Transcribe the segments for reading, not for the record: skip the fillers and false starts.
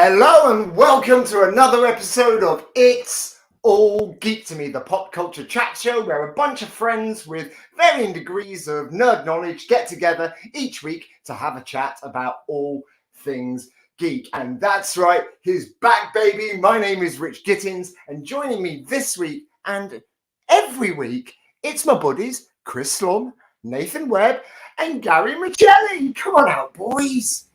Hello and welcome to another episode of It's All Geek to Me, the pop culture chat show where a bunch of friends with varying degrees of nerd knowledge get together each week to have a chat about all things geek. And that's right, he's back, baby. My name is Rich Gittins, and joining me this week and every week, it's my buddies Chris Lumb, Nathan Webb, and Gary Miceli. Come on out, boys.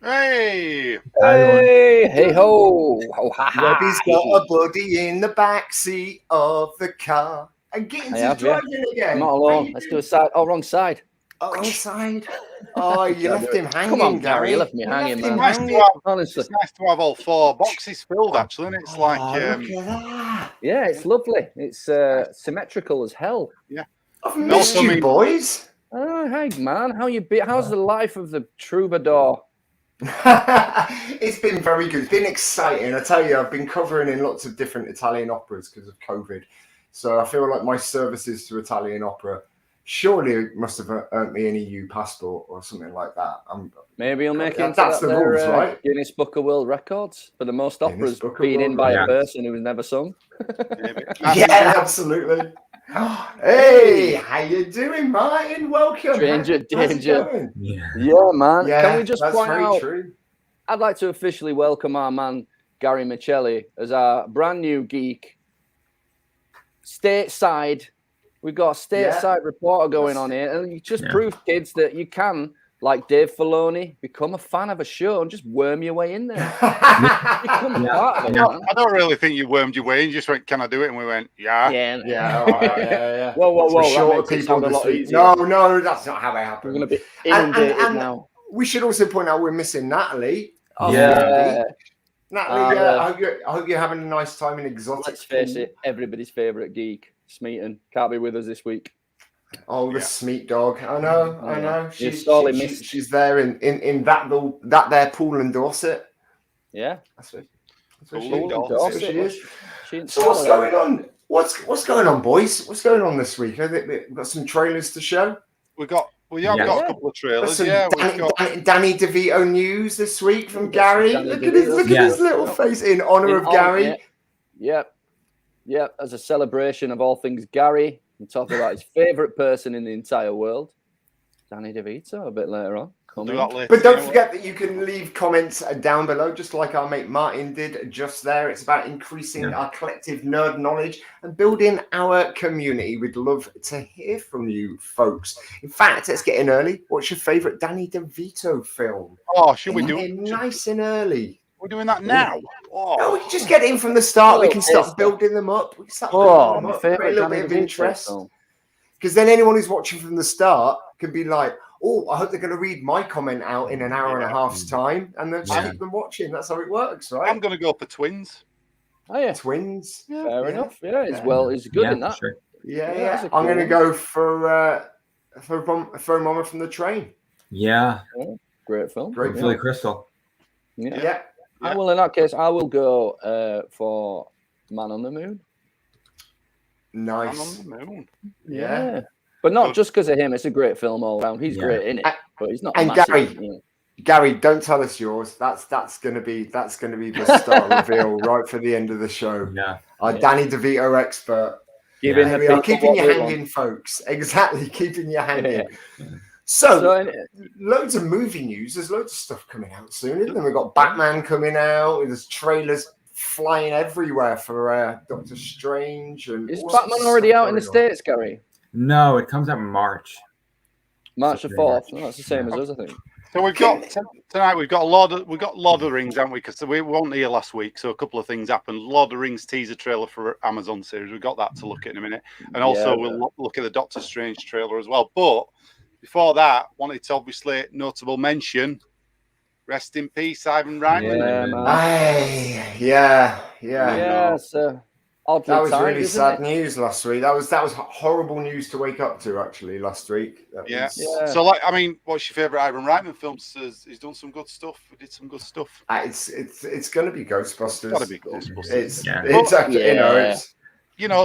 Hey! Hey! Hey ho! Ho ha ha! Webby's got a buddy in the back seat of the car. And Gittins is driving again. I'm not alone. Let's do a side. Oh, wrong side. Oh, wrong side. Oh, you left him hanging. Come on, Gary. You left me hanging, man. Honestly, it's nice to have all four boxes filled, actually, and it's like, look at that. Yeah, it's lovely. It's symmetrical as hell. Yeah. I've missed you, boys. Oh, hey, man. How you be? How's the life of the troubadour? It's been very good. It's been exciting. I tell you, I've been covering in lots of different Italian operas because of COVID. So I feel like my services to Italian opera surely must have earned me an EU passport or something like that. Maybe you'll make it. That's the rules, right? Guinness Book of World Records for the most operas being in by a person who was never sung. Yeah, absolutely. Hey, how you doing, Martin? Welcome. Danger. Yeah, man. Yeah, can we just point out? True. I'd like to officially welcome our man Gary Miceli as our brand new geek. Stateside, we've got a stateside reporter going on here, and you just proved, kids, that you can, like Dave Filoni, become a fan of a show and just worm your way in there. Become part of it, man. I don't really think you wormed your way in. You just went, "Can I do it?" And we went, "Yeah." Yeah. Whoa. Short people a lot easier. No, that's not how it happened. We're going to be inundated now. We should also point out we're missing Natalie. Yeah. Natalie, I hope you're having a nice time in exotic. Let's face it, everybody's favourite geek, Smeaton, can't be with us this week. Oh, the Smeat dog. I know. She's there in that there pool in Dorset. Yeah. That's it. Dorset. She is. So what's going on? What's going on, boys? What's going on this week? We've got some trailers to show. We've got a couple of trailers. Danny Devito news this week from Gary. Look at his little face in honor of Gary. Yep. As a celebration of all things Gary. And talk about his favourite person in the entire world, Danny Devito, a bit later on. But don't forget that you can leave comments down below, just like our mate Martin did just there. It's about increasing our collective nerd knowledge and building our community. We'd love to hear from you folks. In fact, let's get in early. What's your favourite Danny DeVito film? Oh, should we do it nice and early? We're doing that now. No, we can just get in from the start. We can start building them up. We can start building them up. Create a little bit of interest. Because then anyone who's watching from the start can be like, oh, I hope they're going to read my comment out in an hour and a half's time. And then just keep them watching. That's how it works, right? I'm going to go for twins. Oh, yeah. Twins. Yeah, fair enough. Yeah, it's good in that. Sure. Yeah. I'm going to go for Mama from the Train. Yeah. Great film. Great Billy Crystal. Yeah. Well, in that case, I will go for Man on the Moon. Nice. Man on the Moon. Yeah. But not just because of him. It's a great film all around. He's great in it, but he's not. And Gary, don't tell us yours. That's gonna be the star reveal right for the end of the show. Yeah. Our Danny DeVito expert. Keeping you hanging, folks. Exactly, keeping you hanging. Yeah. So, loads of movie news. There's loads of stuff coming out soon, isn't there? We've got Batman coming out. There's trailers flying everywhere for Doctor Strange. And is Batman already out in the States, Gary? No, it comes out in March. March the 4th. No, that's the same as us, I think. So we've got tonight. We've got Lord of the Rings, haven't we? Because we weren't here last week, so a couple of things happened. Lord of the Rings teaser trailer for Amazon series. We've got that to look at in a minute, and also we'll look at the Doctor Strange trailer as well. But before that, wanted to obviously notable mention. Rest in peace, Ivan Reitman. Yeah. So that was really sad news last week. That was horrible news to wake up to actually last week. So what's your favourite Ivan Reitman films? He's done some good stuff. We did some good stuff. It's going to be Ghostbusters. It's got to be Ghostbusters. It's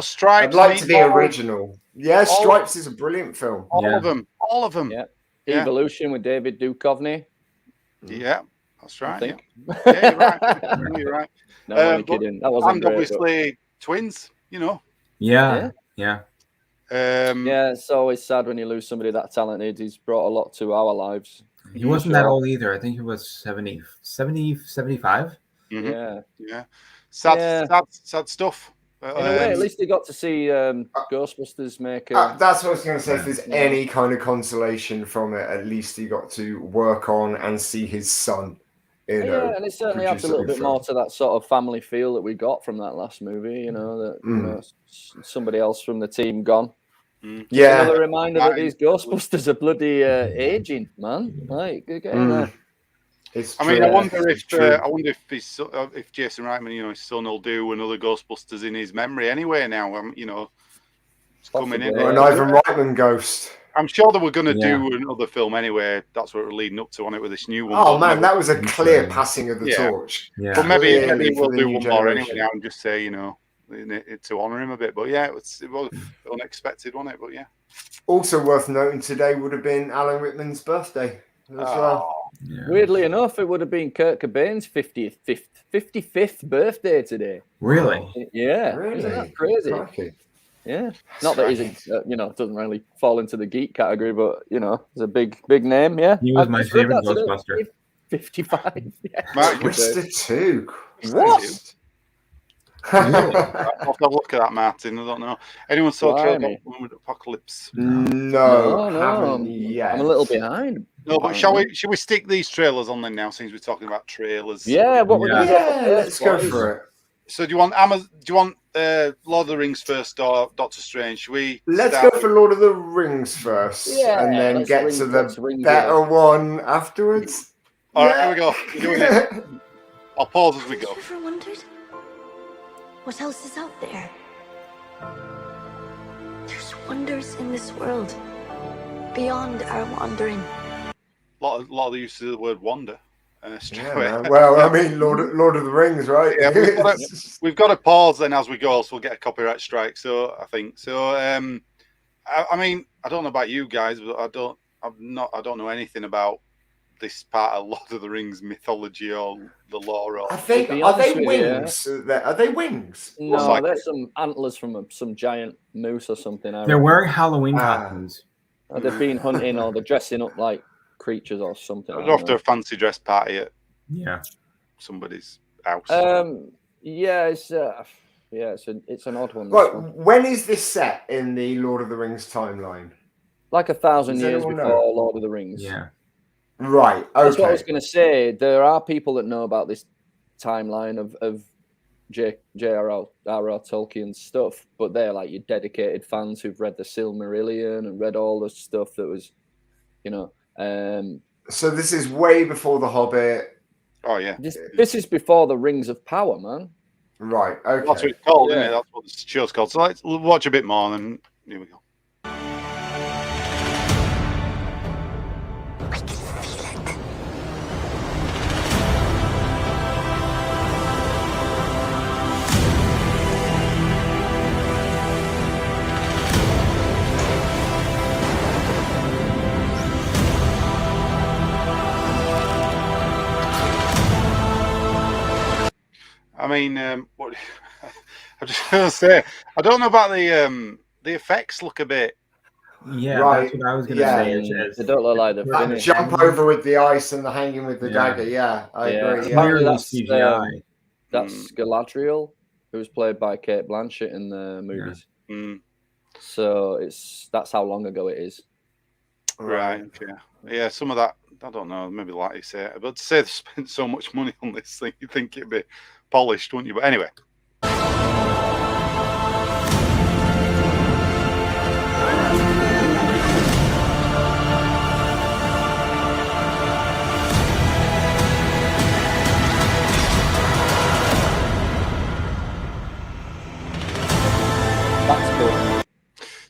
Stripes. I'd like to be original. Yeah, Stripes is a brilliant film. All of them. Yeah. Evolution with David Duchovny. Yeah. That's right. Yeah, you're right. You're right. No, I'm kidding. That wasn't and great, obviously twins, you know. Yeah. It's always sad when you lose somebody that talented. He's brought a lot to our lives. He wasn't that old either. I think he was 70, 75. Mm-hmm. Yeah. Sad stuff. In a way, at least he got to see Ghostbusters make that's what I was going to say. If there's any kind of consolation from it, at least he got to work on and see his son. And it certainly adds a little bit more to that sort of family feel that we got from that last movie. You know, that you know, somebody else from the team gone. Yeah, another reminder that these Ghostbusters are bloody aging, man. Like, again, I mean, I wonder if if Jason Reitman, you know, his son will do another Ghostbusters in his memory anyway. Now, you know, it's coming in. Or an Ivan Reitman ghost. I'm sure they were going to do another film anyway. That's what we're leading up to on it with this new one. Oh man, that was a clear passing of the torch. Yeah. But maybe we'll do one more anyway now and just say, you know, to honour him a bit. But yeah, it was unexpected, wasn't it? But yeah. Also worth noting today would have been Alan Rickman's birthday as well. Yeah. Weirdly enough, it would have been Kurt Cobain's 55th birthday today. Really? Yeah. Really? Isn't that crazy? Crikey. Yeah. Not that he's, you know, doesn't really fall into the geek category, but, you know, he's a big name, yeah. He was my favorite Ghostbuster. 55. Yeah. Twister 2. What? I'll have to look at that, Martin. I don't know. Anyone saw Trailer with Apocalypse? No, haven't yet. I'm a little behind. No, but shall we stick these trailers on then now, since we're talking about trailers? Yeah, let's go for it. So do you want Lord of the Rings first or Doctor Strange? Let's go for Lord of the Rings first, and then get to the better one afterwards. All right, here we go. We're doing it. I'll pause as we go. Have you ever wondered what else is out there? There's wonders in this world beyond our wandering. A lot of the use of the word wander. Well, I mean, Lord of the Rings, right? Yeah, we've got to pause then as we go, else we'll get a copyright strike. So I think so. I mean, I don't know about you guys, but I don't know anything about this part of Lord of the Rings mythology or the lore. Or are they wings? Are they wings? No, they're some antlers from some giant moose or something. They're wearing Halloween costumes. They've been hunting or they're dressing up like creatures or something. After a fancy dress party at somebody's house. It's an odd one. Right, when is this set in the Lord of the Rings timeline? Like 1,000 years before Lord of the Rings. Yeah. Right. Okay. That's what I was going to say. There are people that know about this timeline of J.R.R. Tolkien's stuff, but they're like your dedicated fans who've read the Silmarillion and read all the stuff that was, you know. So this is way before The Hobbit. Oh yeah. This is before the Rings of Power, man. Right. Okay. That's what it's called, isn't it? That's what the show's called. So let's watch a bit more, and here we go. I can feel it. I mean, what I'm just going to say, I don't know about the effects. Look a bit. Yeah, that's what I was going to say. They don't look like the jump over with the ice and the hanging with the dagger. Yeah, I agree. Apparently CGI. That's Galadriel, who was played by Kate Blanchett in the movies. Yeah. So that's how long ago it is. Right. Yeah. Some of that, I don't know. Maybe like you say, but to say they spent so much money on this thing, you'd think it'd be polished, wouldn't you? But anyway. That's cool.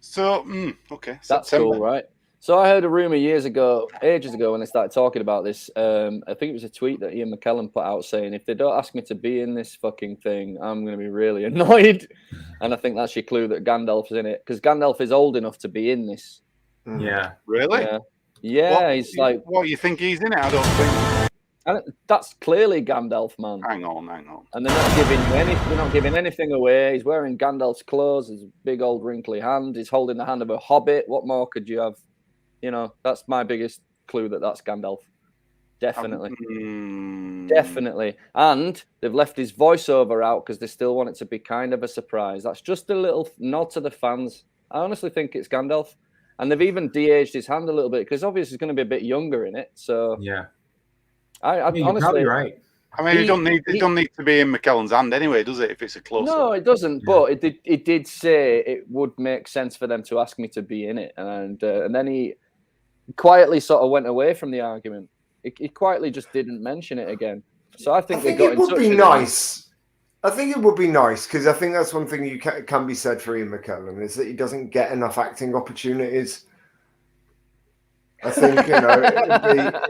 So, okay. That's cool, right? So I heard a rumor ages ago, when they started talking about this. I think it was a tweet that Ian McKellen put out saying, if they don't ask me to be in this fucking thing, I'm going to be really annoyed. And I think that's your clue that Gandalf's in it, because Gandalf is old enough to be in this. Yeah. Really? Yeah. He's like... What, you think he's in it? I don't think... And that's clearly Gandalf, man. Hang on. And they're not giving anything away. He's wearing Gandalf's clothes. His big old wrinkly hand. He's holding the hand of a hobbit. What more could you have? You know, that's my biggest clue that that's Gandalf. Definitely. Definitely. And they've left his voiceover out because they still want it to be kind of a surprise. That's just a little nod to the fans. I honestly think it's Gandalf. And they've even de-aged his hand a little bit because obviously he's going to be a bit younger in it. So yeah. I You're honestly, probably right. I mean, it don't need to be in McKellen's hand anyway, does it? If it's a close-up. No, it doesn't. Yeah. But it did say it would make sense for them to ask me to be in it, and then he quietly sort of went away from the argument. He quietly just didn't mention it again. So I think it would be nice. I think it would be nice because I think that's one thing you can be said for Ian McKellen is that he doesn't get enough acting opportunities. I think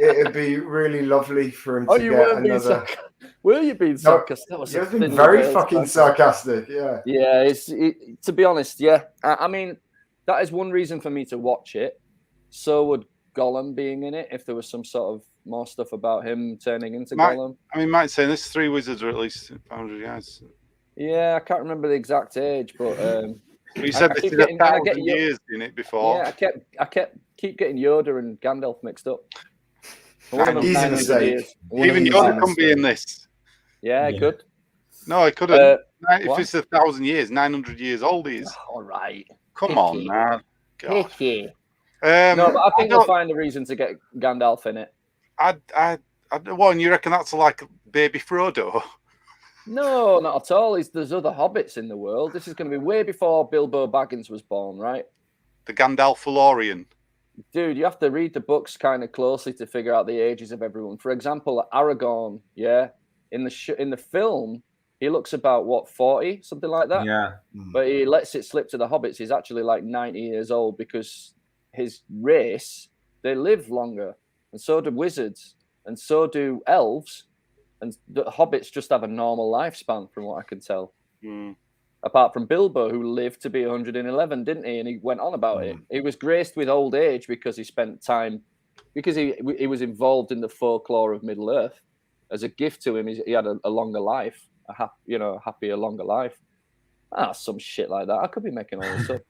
it'd be really lovely for him to get another. Were you being sarcastic? No, you've been very fucking sarcastic. Yeah. Yeah. To be honest, yeah. I mean, that is one reason for me to watch it. So would Gollum being in it if there was some sort of more stuff about him turning into Gollum. I mean, Mike's saying this 3 wizards are at least 500 years. Yeah, I can't remember the exact age, but you said this is 1,000 years in it before. Yeah, I keep getting Yoda and Gandalf mixed up. Easy mistake. Even Yoda can be in this. Yeah, he could. No, he couldn't. If it's 1,000 years, 900 years old he is. All right. Come on, man. No, but I think they'll find a reason to get Gandalf in it. And you reckon that's like baby Frodo? No, not at all. There's other hobbits in the world. This is going to be way before Bilbo Baggins was born, right? The Gandalfalorian. Dude, you have to read the books kind of closely to figure out the ages of everyone. For example, Aragorn, in the film, he looks about 40, something like that. Yeah. But he lets it slip to the hobbits. He's actually like 90 years old because his race, they live longer, and so do wizards, and so do elves. And the hobbits just have a normal lifespan, from what I can tell. Apart from Bilbo, who lived to be 111, didn't he? And he went on about it. He was graced with old age because he spent time, because he was involved in the folklore of Middle Earth. As a gift to him, he had a longer life, a happier, longer life. Some shit like that. I could be making all this up.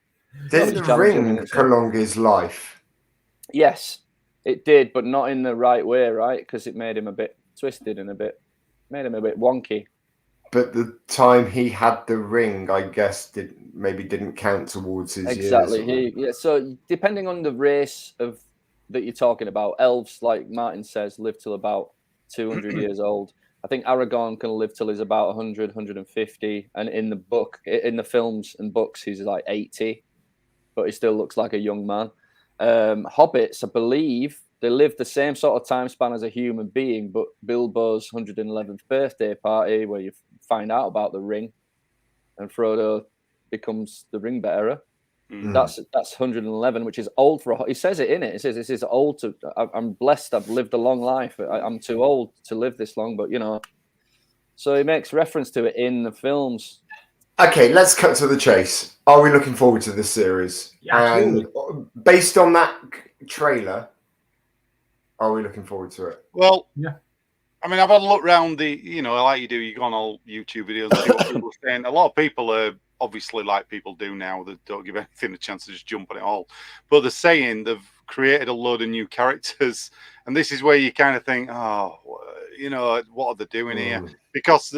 Did the ring prolong his life? Yes, it did, but not in the right way, right? Because it made him a bit twisted and made him a bit wonky. But the time he had the ring, I guess, didn't count towards his years. Exactly. So depending on the race that you're talking about, elves, like Martin says, live till about 200 years old. I think Aragorn can live till he's about 100, 150. And in the films and books, he's like 80, but he still looks like a young man. Hobbits, I believe, they live the same sort of time span as a human being, but Bilbo's 111th birthday party, where you find out about the ring, and Frodo becomes the ring bearer. That's 111, which is old for. He says it in it. It says this is old to. I'm blessed. I've lived a long life. I'm too old to live this long, but So he makes reference to it in the films. Okay, let's cut to the chase. Are we looking forward to this series? Yeah, and based on that trailer, are we looking forward to it? Well, yeah. I mean, I've had a look around like you do. You go on all YouTube videos and see what people are saying. A lot of people are obviously, like people do now, that don't give anything a chance to just jump on it all. But they're saying they've created a load of new characters, and this is where you kind of think, what are they doing here? Because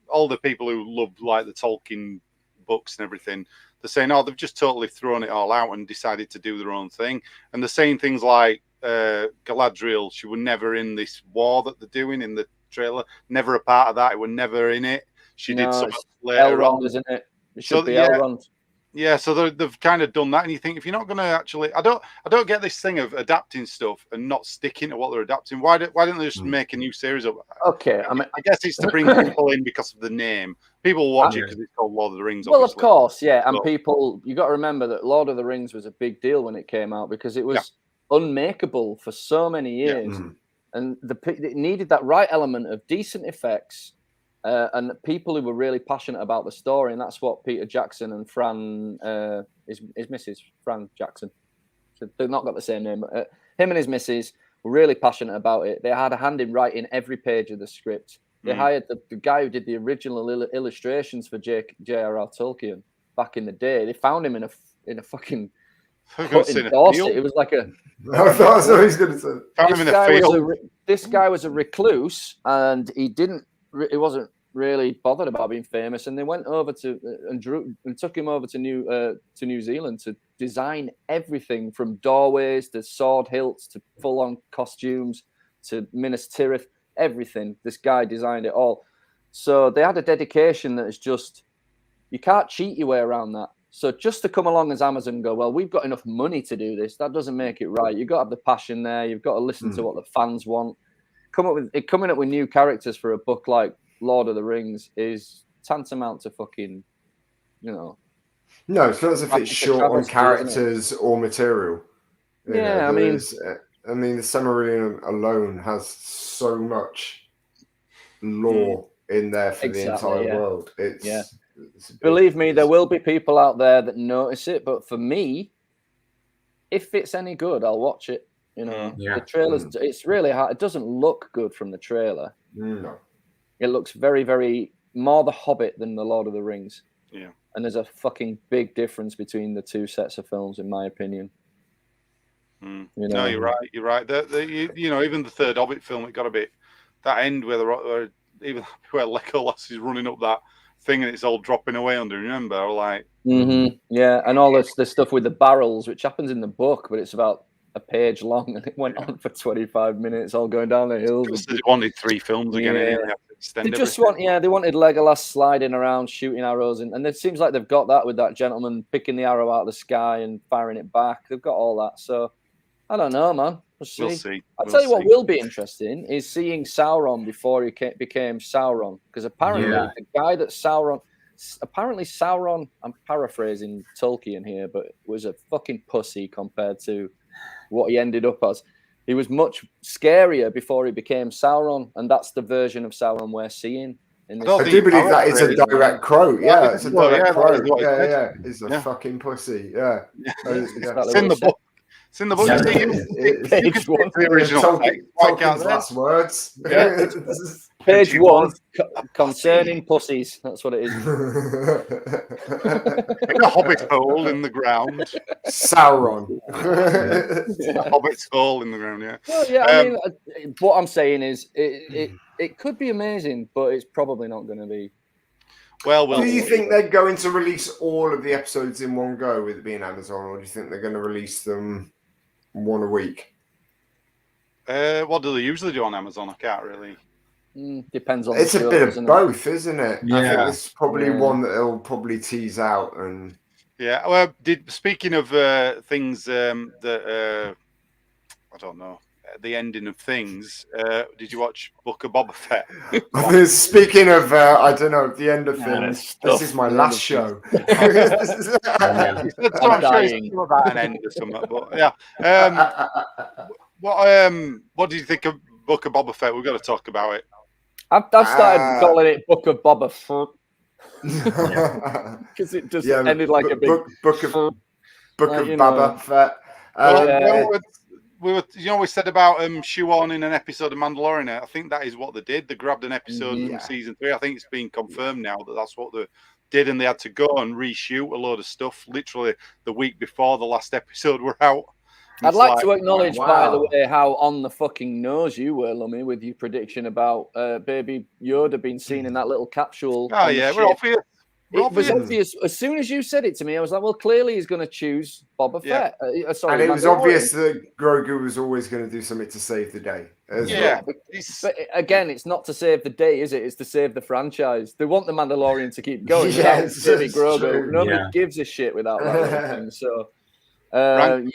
all the people who love like the Tolkien books and everything, they're saying, they've just totally thrown it all out and decided to do their own thing. And they're saying things like Galadriel, she was never in this war that they're doing in the trailer, never a part of that. It was never in it. She did something later on, isn't it? It should be Elrond. Yeah, so they've kind of done that, and you think, if you're not going to actually, I don't get this thing of adapting stuff and not sticking to what they're adapting. Why don't they just make a new series of? Okay, I guess it's to bring people in because of the name. People watch it because it's called Lord of the Rings. Well, of course, yeah, and people, you got to remember that Lord of the Rings was a big deal when it came out because it was unmakeable for so many years, and it needed that right element of decent effects. And people who were really passionate about the story, and that's what Peter Jackson and Fran, his missus, Fran Jackson, so they've not got the same name, but him and his missus were really passionate about it. They had a hand in writing every page of the script. They hired the guy who did the original illustrations for J.R.R. Tolkien back in the day. They found him in a fucking hut in Dorset. It was like a. That's what he's going to say. Found him in a field. This guy was a recluse, and he wasn't really bothered about being famous. And they went over to and took him over to New Zealand to design everything from doorways to sword hilts to full-on costumes to Minas Tirith. Everything. This guy designed it all. So they had a dedication that is just, you can't cheat your way around that. So just to come along as Amazon and go, well, we've got enough money to do this, that doesn't make it right. You've got to have the passion there. You've got to listen to what the fans want. Coming up with new characters for a book like Lord of the Rings is tantamount to fucking, No, it's not as if it's short on characters or material. Yeah, I mean, the Silmarillion alone has so much lore in there for the entire world. Believe me, there will be people out there that notice it, but for me, if it's any good, I'll watch it. The trailers, it's really hard. It doesn't look good from the trailer. No. It looks very, very more The Hobbit than The Lord of the Rings. Yeah. And there's a fucking big difference between the two sets of films, in my opinion. No, you're right. You're right. Even the third Hobbit film, it got a bit that end where Legolas is running up that thing and it's all dropping away under. Remember, yeah, and all the stuff with the barrels, which happens in the book, but it's about a page long, and it went on for 25 minutes, all going down the hills. They wanted 3 films again. They wanted Legolas sliding around, shooting arrows, and it seems like they've got that with that gentleman picking the arrow out of the sky and firing it back. They've got all that, so. I don't know, man. We'll see. I'll tell you what will be interesting is seeing Sauron before he became Sauron. Because apparently the guy that Sauron... Apparently Sauron, I'm paraphrasing Tolkien here, but was a fucking pussy compared to what he ended up as. He was much scarier before he became Sauron, and that's the version of Sauron we're seeing. I do believe that is a direct quote. Yeah, it's a direct quote. Yeah. He's a fucking pussy. Yeah. It's in the book. It's in the book. Page 1. The original. Tolkien's last words. Yeah. Page 1 concerning pussies. That's what it is. In a hobbit hole in the ground. Sauron. A hobbit's hole in the ground. Yeah. Well, I mean, what I'm saying is, it could be amazing, but it's probably not going to be. Well, do you think they're going to release all of the episodes in one go with it being Amazon, or do you think they're going to release them one a week? What do they usually do on Amazon? I can't really. Depends on. It's a bit of both, isn't it? Yeah. I think it's probably one that they'll probably tease out and. Yeah. Well, speaking of things that I don't know. The ending of things. Did you watch Book of Boba Fett? Speaking of, I don't know, the end of things. This is my last show. I'm sure it's about an end or something. But yeah. What do you think of Book of Boba Fett? We've got to talk about it. I've started calling it Book of Boba Fett because it just ended like a big book of Boba Fett. We said about Shuon in an episode of Mandalorian. I think that is what they did. They grabbed an episode from season 3. I think it's been confirmed now that that's what they did, and they had to go and reshoot a load of stuff literally the week before the last episode were out. I'd like to acknowledge, by the way, how on the fucking nose you were, Lummy, with your prediction about Baby Yoda being seen in that little capsule. Oh, yeah, we're obvious. It was obvious. As soon as you said it to me, I was like, well, clearly he's going to choose Boba Fett. And it was obvious that Grogu was always going to do something to save the day. But again, it's not to save the day, is it? It's to save the franchise. They want the Mandalorian to keep going. Yes, Baby Grogu. Nobody gives a shit without that thing. So, Ron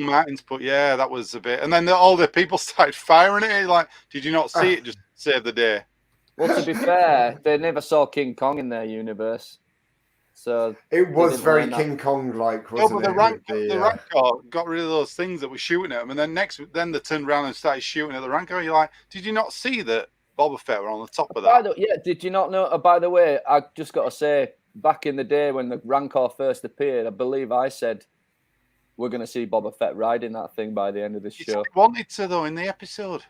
Martins put, that was a bit. And then all the people started firing at it. Like, did you not see it just save the day? Well, to be fair, they never saw King Kong in their universe. So it was very King Kong-like, wasn't it? The Rancor got rid of those things that were shooting at them, and then they turned around and started shooting at the Rancor. You're like, did you not see that Boba Fett were on the top of that? Did you not know? By the way, I just got to say, back in the day when the Rancor first appeared, I believe I said we're going to see Boba Fett riding that thing by the end of this show. Wanted to, though, in the episode.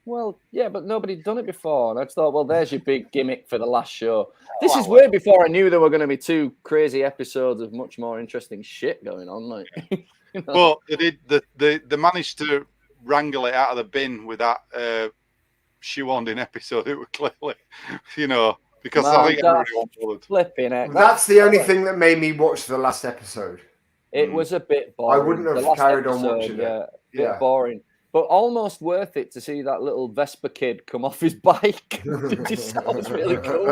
Well, yeah, but nobody'd done it before. And I just thought, well, there's your big gimmick for the last show. This is way before I knew there were going to be 2 crazy episodes of much more interesting shit going on. Like, you know? But they managed to wrangle it out of the bin with that shoehorned-in episode. It was clearly, because I think everyone bothered. Flipping it. That's the only thing that made me watch the last episode. It was a bit boring. I wouldn't have carried on watching it. Bit boring. But almost worth it to see that little Vespa kid come off his bike. It just sounds really cool.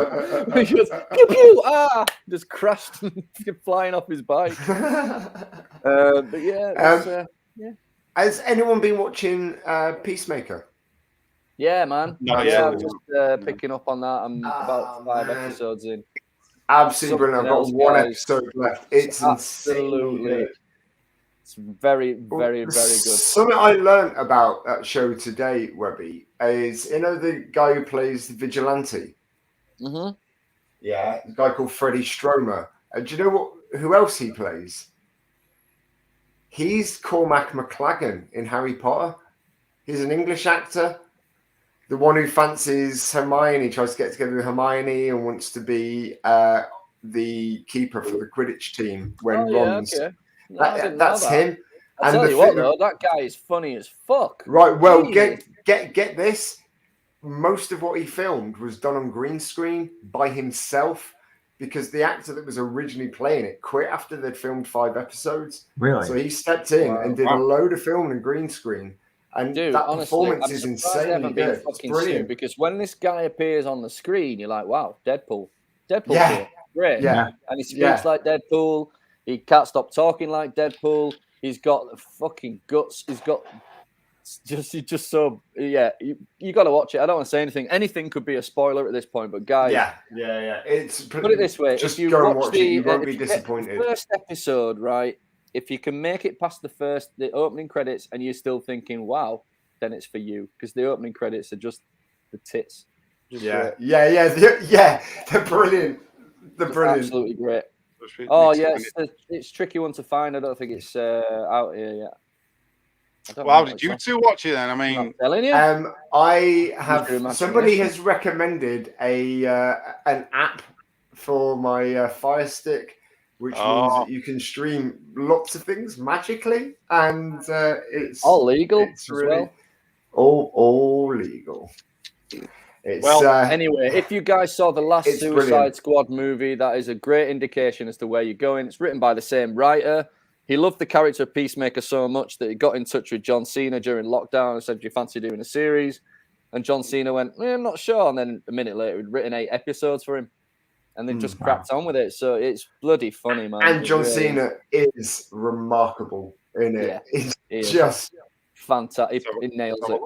He goes, pew, pew, just crashed and flying off his bike. But yeah, Has anyone been watching Peacemaker? Yeah, man. I'm just picking up on that. I'm about 5 episodes in. Absolutely brilliant. I've got 1 episode left. It's absolutely insane. It's very, very, very good. Something I learned about that show today, Webby, is the guy who plays the vigilante? Mm-hmm. Yeah, a guy called Freddie Stromer. Do you know who else he plays? He's Cormac McLagan in Harry Potter. He's an English actor. The one who fancies Hermione, tries to get together with Hermione and wants to be the keeper for the Quidditch team when Ron's... Okay. No, that's him. I'll tell you what, though, that guy is funny as fuck. Right, well, get this. Most of what he filmed was done on green screen by himself because the actor that was originally playing it quit after they'd filmed 5 episodes. Really? So he stepped in and did a load of filming in green screen. And dude, that honestly, performance is insanely good. It's brilliant. Because when this guy appears on the screen, you're like, wow, Deadpool. Yeah. Great. Yeah. And he speaks like Deadpool. He can't stop talking like Deadpool. He's got the fucking guts. He's just so You got to watch it. I don't want to say anything. Anything could be a spoiler at this point, but guys, yeah. It's put it this way: just if you go and watch watch it, you won't be disappointed. The first episode, right? If you can make it past the opening credits, and you're still thinking, "Wow," then it's for you because the opening credits are just the tits. They're brilliant. They're brilliant. Absolutely great. Oh yeah, it's a tricky one to find. I don't think it's out here yet. Well, how did you 2 watch it then? I mean, I'm telling you. I have somebody has recommended an app for my Fire Stick, which means that you can stream lots of things magically, and it's all legal. It's really all legal. Anyway, if you guys saw the last Suicide Squad movie, that is a great indication as to where you're going. It's written by the same writer. He loved the character of Peacemaker so much that he got in touch with John Cena during lockdown and said, "Do you fancy doing a series?" And John Cena went, "I'm not sure." And then a minute later, he'd written 8 episodes for him. And they've just cracked on with it. So it's bloody funny, man. And John Cena is remarkable in it. Yeah, it's just fantastic. It nails it.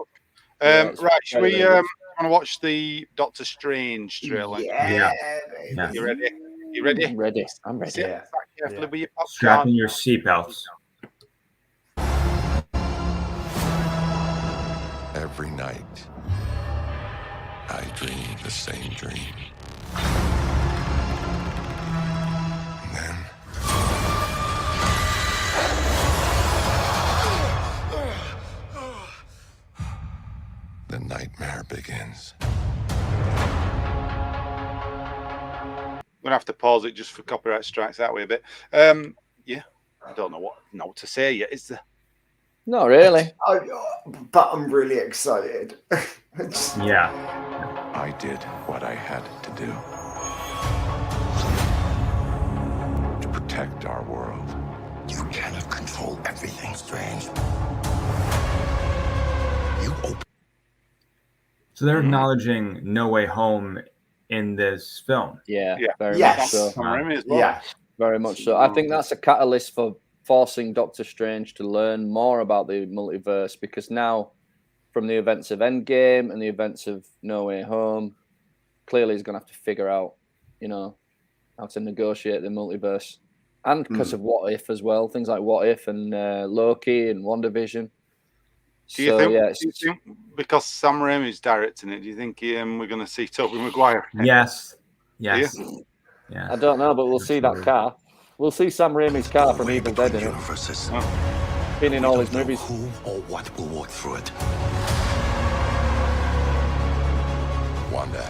Right, should we want to watch the Doctor Strange trailer? Yeah. You ready? You ready? I'm ready. Sit back carefully with your popcorn. Strap in your seatbelts. Every night, I dream the same dream. And then... the nightmare begins. I'm going to have to pause it just for copyright strikes that way a bit. I don't know what to say yet. Is there? Not really. But I'm really excited. I did what I had to do to protect our world. You cannot control everything, Strange. So they're acknowledging No Way Home in this film. Yeah. Very Yes. much so. Yeah. Very much so. I think that's a catalyst for forcing Doctor Strange to learn more about the multiverse, because now, from the events of Endgame and the events of No Way Home, clearly he's going to have to figure out, how to negotiate the multiverse. And because of What If as well. Things like What If and Loki and WandaVision. Do you think because Sam Raimi's directing it, do you think we're going to see Tobey Maguire? Yes. I don't know, but we'll see that car. We'll see Sam Raimi's car from Evil Dead in it. Universes. Been in all his Don't know movies. who or what will walk through it. Wanda,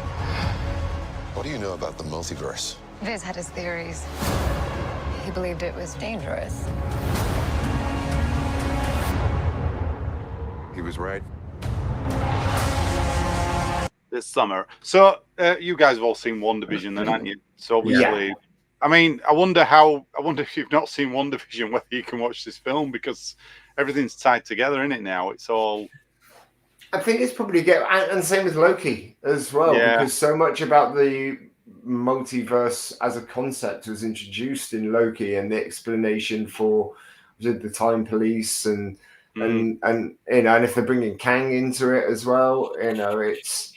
what do you know about the multiverse? Viz had his theories. He believed it was dangerous. He was right. This summer. So you guys have all seen WandaVision then, haven't you? So obviously, I mean, I wonder if you've not seen WandaVision, whether you can watch this film, because everything's tied together, isn't it now? It's all... I think it's probably and same with Loki as well, because so much about the multiverse as a concept was introduced in Loki, and the explanation for the time police and you know, and if they're bringing Kang into it as well, you know, it's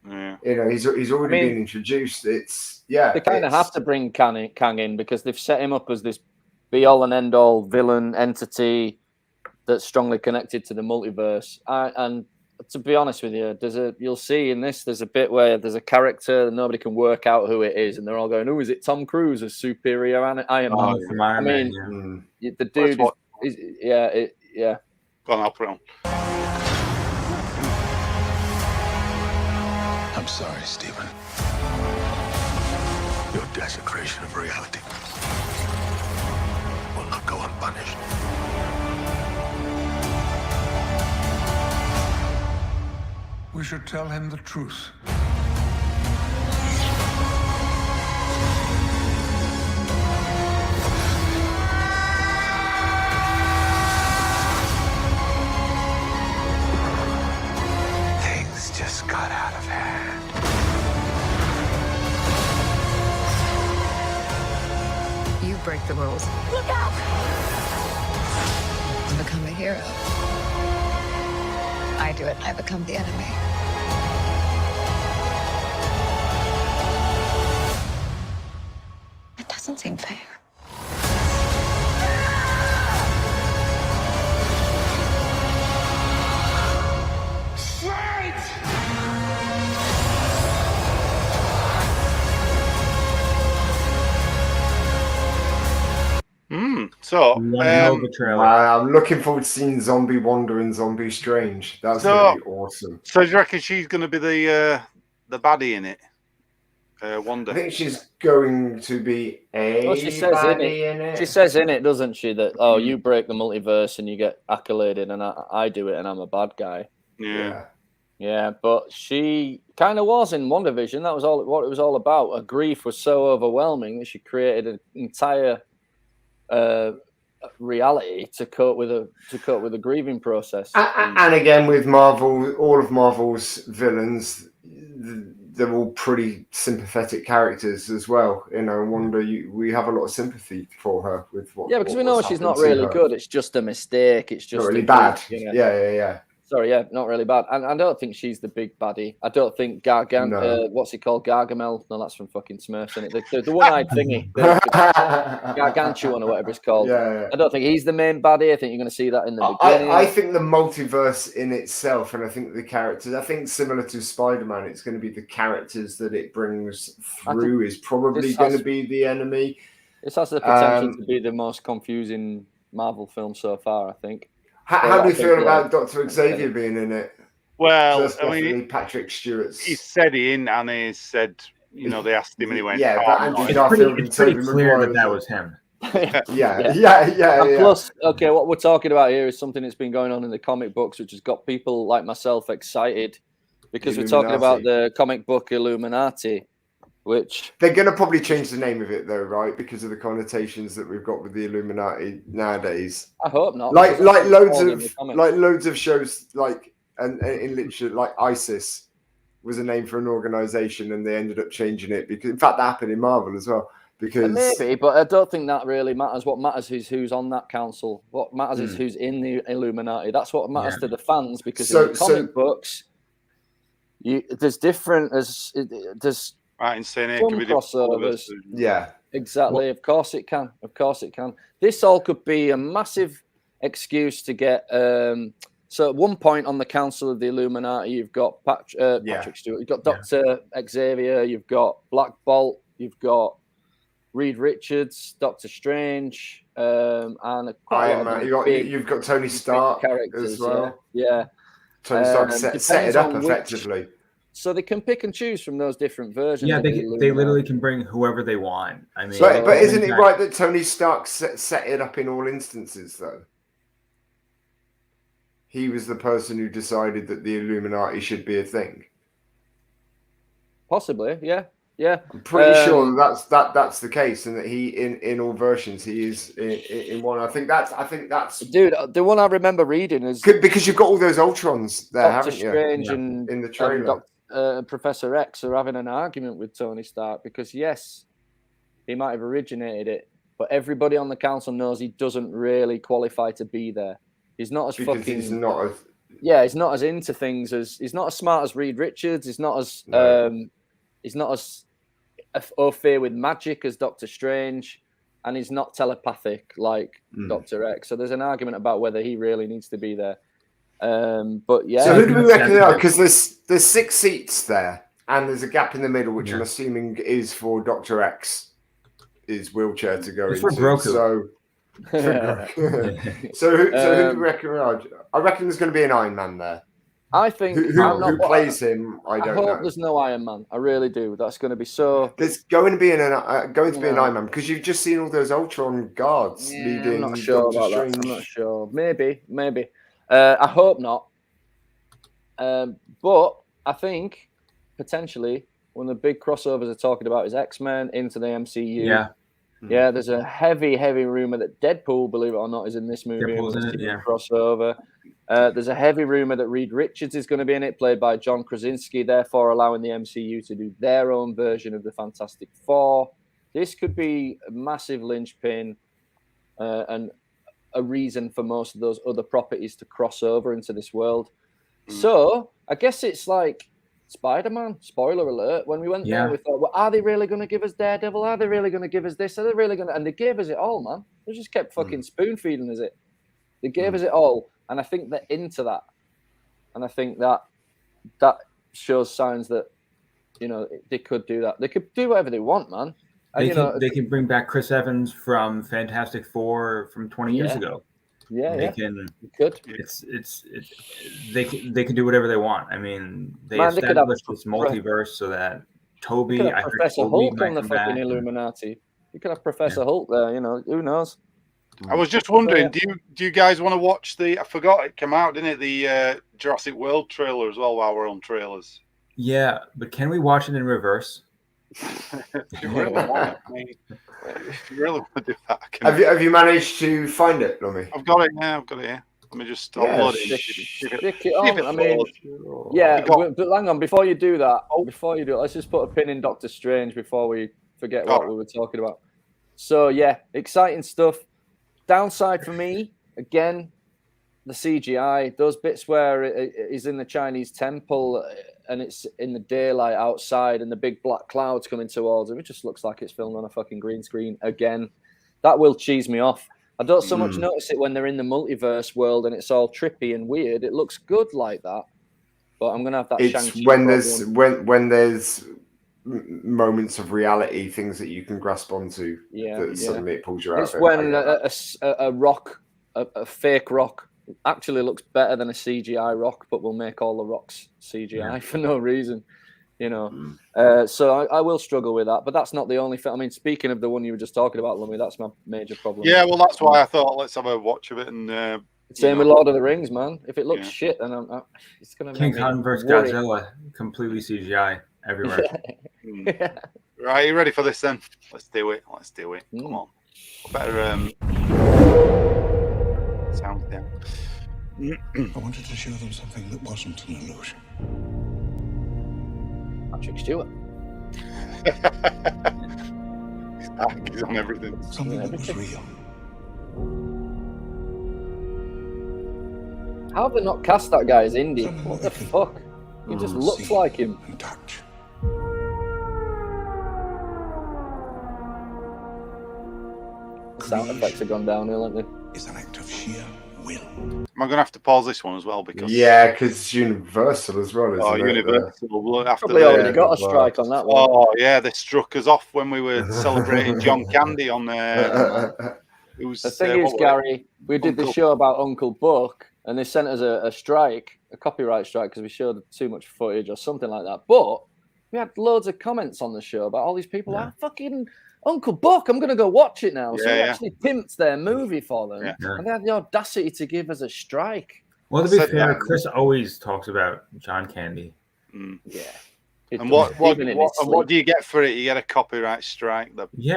you know, he's already been introduced. It's they kind of have to bring Kang in because they've set him up as this be all and end all villain entity that's strongly connected to the multiverse. And to be honest with you, you'll see in this, there's a bit where there's a character and nobody can work out who it is, and they're all going, "Oh, is it Tom Cruise as superior Iron Man?" From Iron Man, the dude is yeah. Go on, I'll put it on. I'm sorry, Stephen. Your desecration of reality will not go unpunished. We should tell him the truth. Things just got out of hand. You break the rules. Look out! You become a hero. I do it, I become the enemy. It doesn't seem fair. So I'm looking forward to seeing Zombie Wanda and Zombie Strange. That's going to be awesome. So do you reckon she's going to be the baddie in it? Wanda. I think she's going to be she says baddie in it. She says in it, doesn't she, that you break the multiverse and you get accoladed, and I do it and I'm a bad guy. Yeah, but she kind of was in WandaVision. That was what it was all about. Her grief was so overwhelming that she created an entire reality to cope with a grieving process. And again, with Marvel, all of Marvel's villains, they're all pretty sympathetic characters as well. You know, Wanda, we have a lot of sympathy for her with what. Yeah, because we know she's not really good. It's just a mistake. It's just not really bad. You know? Yeah. Sorry, yeah, not really bad. And I don't think she's the big baddie. I don't think what's he called? Gargamel? No, that's from fucking Smurfs, isn't it? The one-eyed thingy. Gargantuan or whatever it's called. Yeah. I don't think he's the main baddie. I think you're going to see that in the beginning. I think the multiverse in itself, and I think the characters, I think similar to Spider-Man, it's going to be the characters that it brings through is probably going to be the enemy. This has the potential to be the most confusing Marvel film so far, I think. How do you feel about Dr. Xavier being in it? Well, that's definitely Patrick Stewart's. He said in, and he said, you know, they asked him and he went, but Andrew Garfield it's pretty clear that was him. Yeah. Plus, okay, what we're talking about here is something that's been going on in the comic books, which has got people like myself excited because we're talking about the comic book Illuminati, which they're going to probably change the name of it though, right? Because of the connotations that we've got with the Illuminati nowadays. I hope not. Like loads of shows, like and in literature, like ISIS was a name for an organization, and they ended up changing it because, in fact, that happened in Marvel as well. Because maybe, but I don't think that really matters. What matters is who's on that council. What matters is who's in the Illuminati. That's what matters to the fans, because in the comic books, there's different. There's crossovers. Yeah, exactly. Of course it can. This all could be a massive excuse to get. So at one point on the Council of the Illuminati, you've got Patrick Stewart, you've got Dr. Xavier, you've got Black Bolt, you've got Reed Richards, Doctor Strange, and quite Iron a lot Man. of You've got Tony Stark characters as well. Yeah. Tony Stark Depends set it up on effectively. So they can pick and choose from those different versions. Yeah, of the they Illuminati. literally can bring whoever they want. I mean, But isn't it right that Tony Stark set it up in all instances, though? He was the person who decided that the Illuminati should be a thing. Possibly, yeah. I'm pretty sure that's the case, and that he in all versions he is in one. I think that's dude. The one I remember reading is because you've got all those Ultrons there, Doctor haven't you? Strange and in the trailer. Professor X are having an argument with Tony Stark because yes, he might have originated it, but everybody on the council knows he doesn't really qualify to be there. He's not as because fucking. He's not as. Yeah, he's not as into things as. He's not as smart as Reed Richards. He's not as. He's not as au fait with magic as Doctor Strange, and he's not telepathic like Dr. X. So there's an argument about whether he really needs to be there. But yeah. So who do we reckon they are? Because there's 6 seats there, and there's a gap in the middle, which I'm assuming is for Dr. X, his wheelchair to go into. For Grogu. So who do we reckon we are? I reckon there's going to be an Iron Man there. I think who plays him. I don't know. I hope there's no Iron Man. I really do. That's going to be so. There's going to be an Iron Man because you've just seen all those Ultron guards leading. I'm not sure about that. I'm not sure. Maybe. I hope not. But I think potentially one of the big crossovers they're talking about is X-Men into the MCU. Yeah. Yeah, there's a heavy rumor that Deadpool, believe it or not, is in this movie. Deadpool's in it, crossover. There's a heavy rumor that Reed Richards is going to be in it, played by John Krasinski, therefore allowing the MCU to do their own version of the Fantastic Four. This could be a massive linchpin and a reason for most of those other properties to cross over into this world. So I guess it's like Spider-Man, spoiler alert. When we went there, we thought, well, are they really going to give us Daredevil? Are they really going to give us this? Are they really going to? And they gave us it all, man. They just kept fucking spoon feeding us it. They gave us it all. And I think they're into that. And I think that shows signs that, they could do that. They could do whatever they want, man. And, they can bring back Chris Evans from Fantastic Four from 20 years ago. Yeah, they can. Could. They can do whatever they want. I mean, they established this multiverse so that Toby, you could have Professor Hulk on the fucking Illuminati. You could have Professor Hulk there. Who knows? I was just wondering, do you guys want to watch I forgot it came out, didn't it? The Jurassic World trailer as well. While we're on trailers. Yeah, but can we watch it in reverse? If you really want to do that. Have you managed to find it, Lummy? I've got it here. Let me just upload it. Stick it on. I mean, but hang on. Before you do that, let's just put a pin in Doctor Strange before we forget what we were talking about. So yeah, exciting stuff. Downside for me, again, the CGI. Those bits where it is in the Chinese temple and it's in the daylight outside and the big black clouds coming towards him. It just looks like it's filmed on a fucking green screen again. That will cheese me off. I don't so much notice it when they're in the multiverse world and it's all trippy and weird. It looks good like that. But I'm going to have that It's when there's moments of reality, things that you can grasp onto, that suddenly it pulls you out. It's when a rock, a fake rock, actually looks better than a CGI rock, but we'll make all the rocks CGI for no reason, So I will struggle with that, but that's not the only thing. I mean, speaking of the one you were just talking about, Lummy, that's my major problem. Yeah, well, that's why I thought let's have a watch of it. And same with Lord of the Rings, man. If it looks shit, then it's going to King Kong versus Godzilla, completely CGI everywhere. Right, you ready for this then? Let's do it. Come on. Better sound down. I wanted to show them something that wasn't an illusion. Patrick Stewart. He's on everything. Something that was real. How have they not cast that guy as Indy? What the fuck? He just looks like him. And touch. The sound effects have gone downhill, haven't they? Is an act of sheer will. Am I going to have to pause this one as well? Because because it's Universal as well, isn't it? Universal. After Probably already got a strike on that one. Oh, yeah, they struck us off when we were celebrating John Candy on there. The thing is, Gary, we did the show about Uncle Buck, and they sent us a strike, a copyright strike, because we showed too much footage or something like that. But we had loads of comments on the show about all these people. Fucking Uncle Buck, I'm going to go watch it now. So we actually pimped their movie for them, and they had the audacity to give us a strike. Well, to be fair, Chris always talks about John Candy. Yeah. And what do you get for it? You get a copyright strike. We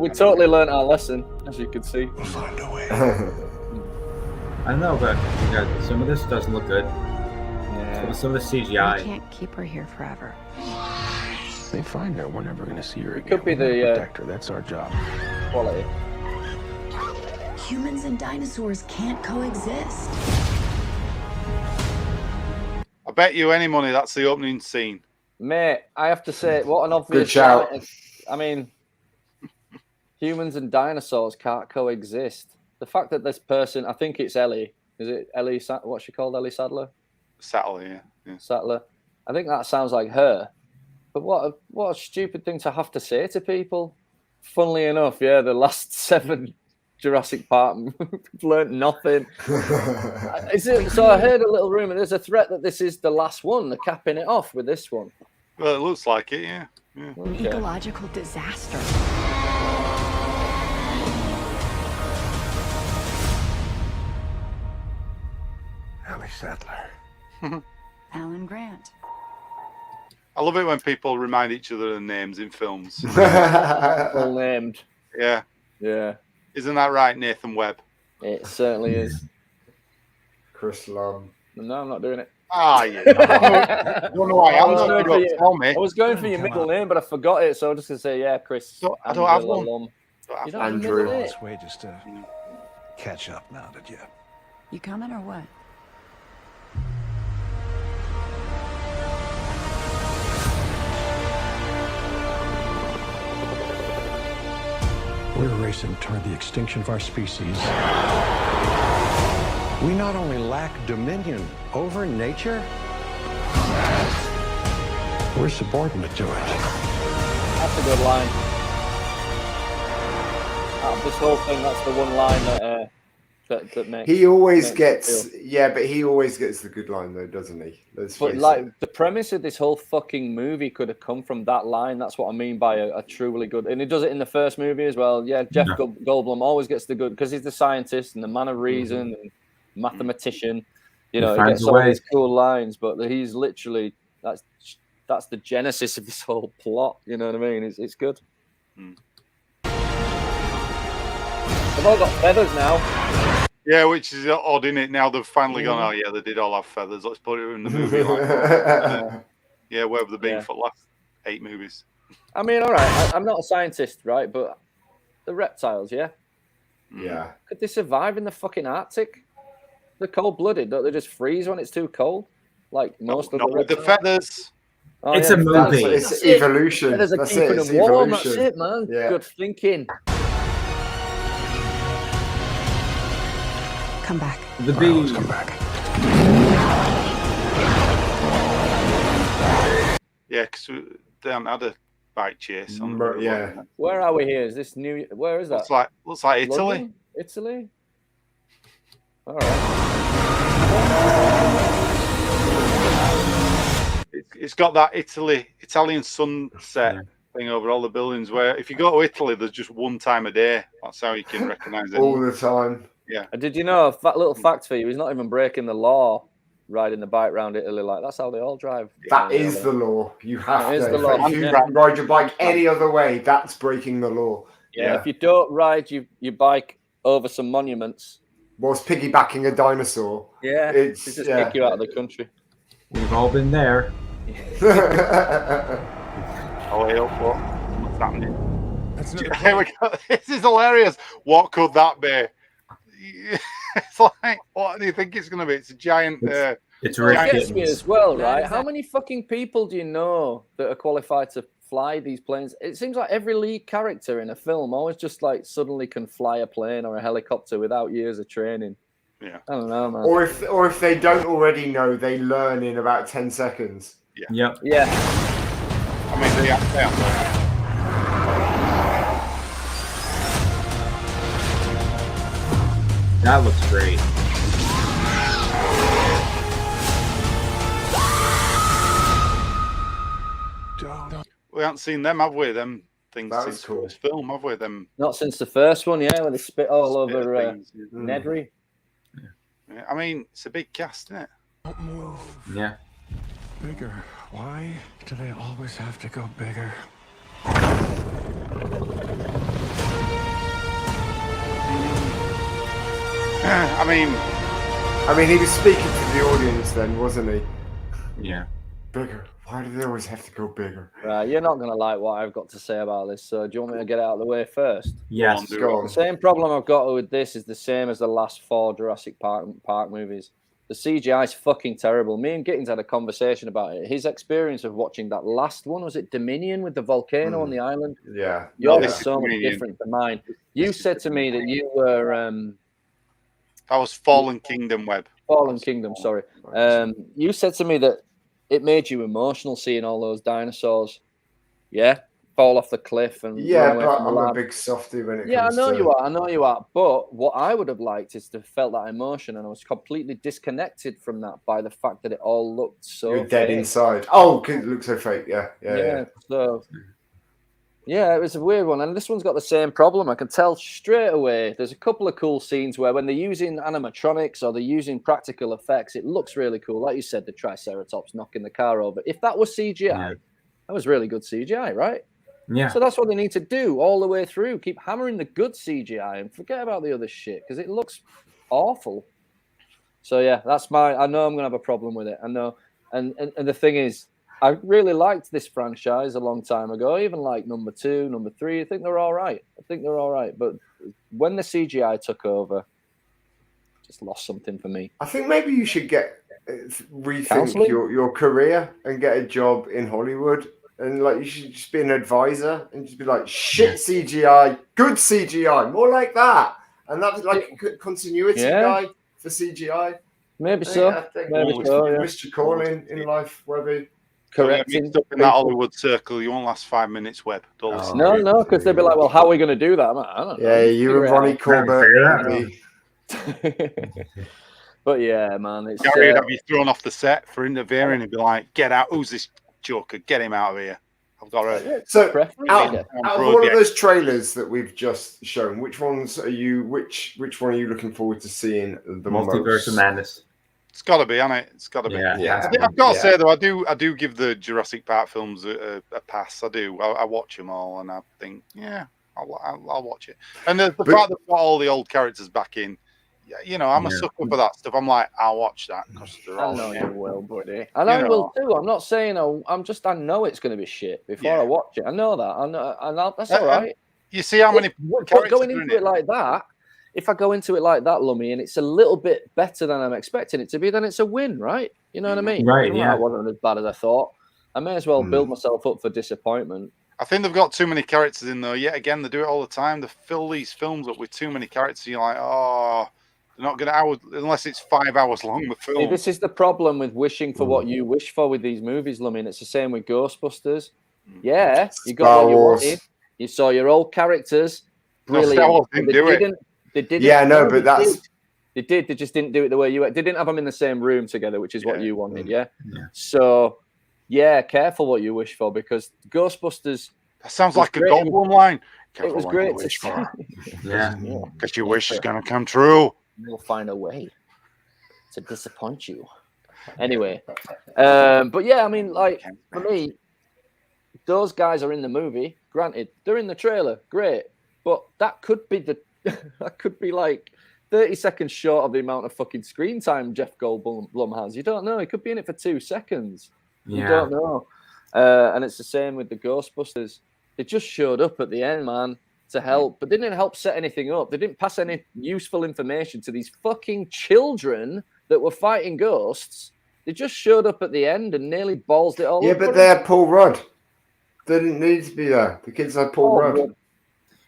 totally learned our lesson, as you can see. We'll find a way. I don't know, but some of this doesn't look good. Some of the CGI. We can't keep her here forever. They find her, we're never going to see her again. It could be the protect her. That's our job. Quality. Humans and dinosaurs can't coexist. I bet you any money that's the opening scene. Mate, I have to say, what an obvious Good shout. I mean, humans and dinosaurs can't coexist. The fact that this person, I think it's Ellie. Is it Ellie? What's she called? Ellie Sadler? Sadler, yeah. Sadler. I think that sounds like her. But what a stupid thing to have to say to people. Funnily enough, the last 7 Jurassic Park learned nothing. So I heard a little rumor. There's a threat that this is the last one. They're capping it off with this one. Well, it looks like it, yeah. An ecological disaster. Ellie Sadler. Alan Grant. I love it when people remind each other of names in films. All named. Yeah. Isn't that right, Nathan Webb? It certainly is. Chris Lumb. No, I'm not doing it. Yeah. Don't know why I'm not going to tell me. I was going for your middle name, but I forgot it, so I'm just going to say, Chris. I don't have one. You don't Andrew. have This way just to catch up now that You coming or what? we're racing toward the extinction of our species. We not only lack dominion over nature, we're subordinate to it. That's a good line. Out of this whole thing, that's the one line that makes. He always gets, but he always gets the good line though, doesn't he? But like the premise of this whole fucking movie could have come from that line. That's what I mean by a truly good, and he does it in the first movie as well. Yeah, Jeff Goldblum always gets the good because he's the scientist and the man of reason and mathematician. You know, he gets all these cool lines, but he's literally that's the genesis of this whole plot. You know what I mean? It's good. They've all got feathers now. Yeah, which is odd, isn't it? Now they've finally gone, oh, yeah, they did all have feathers. Let's put it in the movie. Where have they been for the last 8 movies? I mean, all right, I'm not a scientist, right? But the reptiles, yeah? Could they survive in the fucking Arctic? They're cold-blooded. Don't they just freeze when it's too cold? Like most of the reptiles? With the feathers. Oh, it's a movie. It's evolution. Feathers are keeping them warm. That's it, man. Yeah. Good thinking. Come back. The bees. Come back. Yeah, because they haven't had a bike chase. On Where are we here? Is this new? Where is that? Looks like Italy. London? Italy? All right. It's got that Italian sunset thing over all the buildings where if you go to Italy, there's just one time a day. That's how you can recognise it. All the time. Yeah. Did you know a little fact for you? He's not even breaking the law riding the bike around Italy. Like that's how they all drive. That is the law. You have to. The law. If you ride your bike any other way, that's breaking the law. Yeah. If you don't ride your bike over some monuments, whilst piggybacking a dinosaur, it's just kick you out of the country. We've all been there. What's happening? Here we go. This is hilarious. What could that be? It's like, what do you think it's going to be? It's a giant. It's It gets me as well, right? How many fucking people do you know that are qualified to fly these planes. It seems like every lead character in a film always just like suddenly can fly a plane or a helicopter without years of training. Yeah. I don't know, man. Or if they don't already know, they learn in about 10 seconds. Yeah. Yep. Yeah. I mean, they are. That looks great. We haven't seen them, have we? Them things That was since cool. this film, have we? Them. Not since the first one, yeah, where they spit all Spit over things, Nedry. Yeah, I mean, it's a big cast, isn't it? Don't move. Yeah. Bigger. Why do they always have to go bigger? I mean, he was speaking to the audience then, wasn't he? Yeah. Bigger. Why do they always have to go bigger? Right, you're not going to like what I've got to say about this, so do you want me to get it out of the way first? Yes. Go on. The same problem I've got with this is the same as the last 4 Jurassic Park movies. The CGI is fucking terrible. Me and Gittins had a conversation about it. His experience of watching that last one, was it Dominion with the volcano on the island? Yeah. Yours No, is so much Dominion. different than mine. You said to me that you were... that was Fallen Kingdom, Webb. Fallen Kingdom, sorry. You said to me that it made you emotional seeing all those dinosaurs. Yeah? Fall off the cliff and Yeah, run away but from the I'm a lab. big softy when it Yeah, I comes know to... you are. I know you are. But what I would have liked is to have felt that emotion, and I was completely disconnected from that by the fact that it all looked so You're dead fake. inside. Oh, because it looks so fake. Yeah. So, yeah, it was a weird one. And this one's got the same problem. I can tell straight away. There's a couple of cool scenes where when they're using animatronics or they're using practical effects, it looks really cool. Like you said, the Triceratops knocking the car over. If that was CGI, that was really good CGI, right? Yeah. So that's what they need to do all the way through. Keep hammering the good CGI and forget about the other shit because it looks awful. So yeah, that's I know I'm gonna have a problem with it. I know. And the thing is, I really liked this franchise a long time ago. I even like number 2, number 3. I think they're all right. But when the CGI took over, just lost something for me. I think maybe you should rethink Counseling? your career and get a job in Hollywood. And like you should just be an advisor and just be like, shit CGI, good CGI, more like that. And that's like a continuity guy for CGI. Maybe so. Maybe so. Yeah. Missed your calling in life, Webby. Correct. In that Hollywood circle, you won't last 5 minutes, Webb. Don't listen. No, because they'd be like, well, how are we going to do that? I don't know. Yeah, you and Ronnie Corbett. But yeah, man. It's, Gary would have you thrown off the set for interfering and be like, get out. Who's this joker? Get him out of here. I've got to. So, out of all of those trailers that we've just shown, which ones are you? Which one are you looking forward to seeing the Multiverse of Madness? It's got to be, hasn't it? It's got to be. Yeah. I've got to say though, I do give the Jurassic Park films a pass. I do. I watch them all, and I think, yeah, I'll watch it. And the fact that they've got all the old characters back in, you know, I'm a sucker for that stuff. I'm like, I'll watch that because they're all. I know you will, buddy. And I will too. I'm not saying I know it's going to be shit before I watch it. I know that. I know, and that's all right. You see how many characters going into it like that. If I go into it like that, Lummy, and it's a little bit better than I'm expecting it to be, then it's a win, right? You know what I mean? Right, yeah. It wasn't as bad as I thought. I may as well build myself up for disappointment. I think they've got too many characters in there. Yet again, they do it all the time. They fill these films up with too many characters. You're like, oh, they're not going to, unless it's 5 hours long, the film. See, this is the problem with wishing for what you wish for with these movies, Lummy. It's the same with Ghostbusters. Yeah, you got what you wanted. You saw your old characters. Brilliant. They didn't. Yeah, no, but that's. They did. They just didn't do it the way you. They didn't have them in the same room together, which is what you wanted. Yeah. So, yeah, careful what you wish for because Ghostbusters. That sounds like a Goldblum line. It was great to see. Yeah. Because your wish is going to come true. We'll find a way to disappoint you. Anyway, but yeah, I mean, like for me, those guys are in the movie. Granted, they're in the trailer. Great, but that could be that could be like 30 seconds short of the amount of fucking screen time Jeff Goldblum has. You don't know. He could be in it for 2 seconds. You don't know. And it's the same with the Ghostbusters. They just showed up at the end, man, to help, but they didn't help set anything up. They didn't pass any useful information to these fucking children that were fighting ghosts. They just showed up at the end and nearly ballsed it all up. Yeah, but they had Paul Rudd. They didn't need to be there. The kids had Paul Rudd. It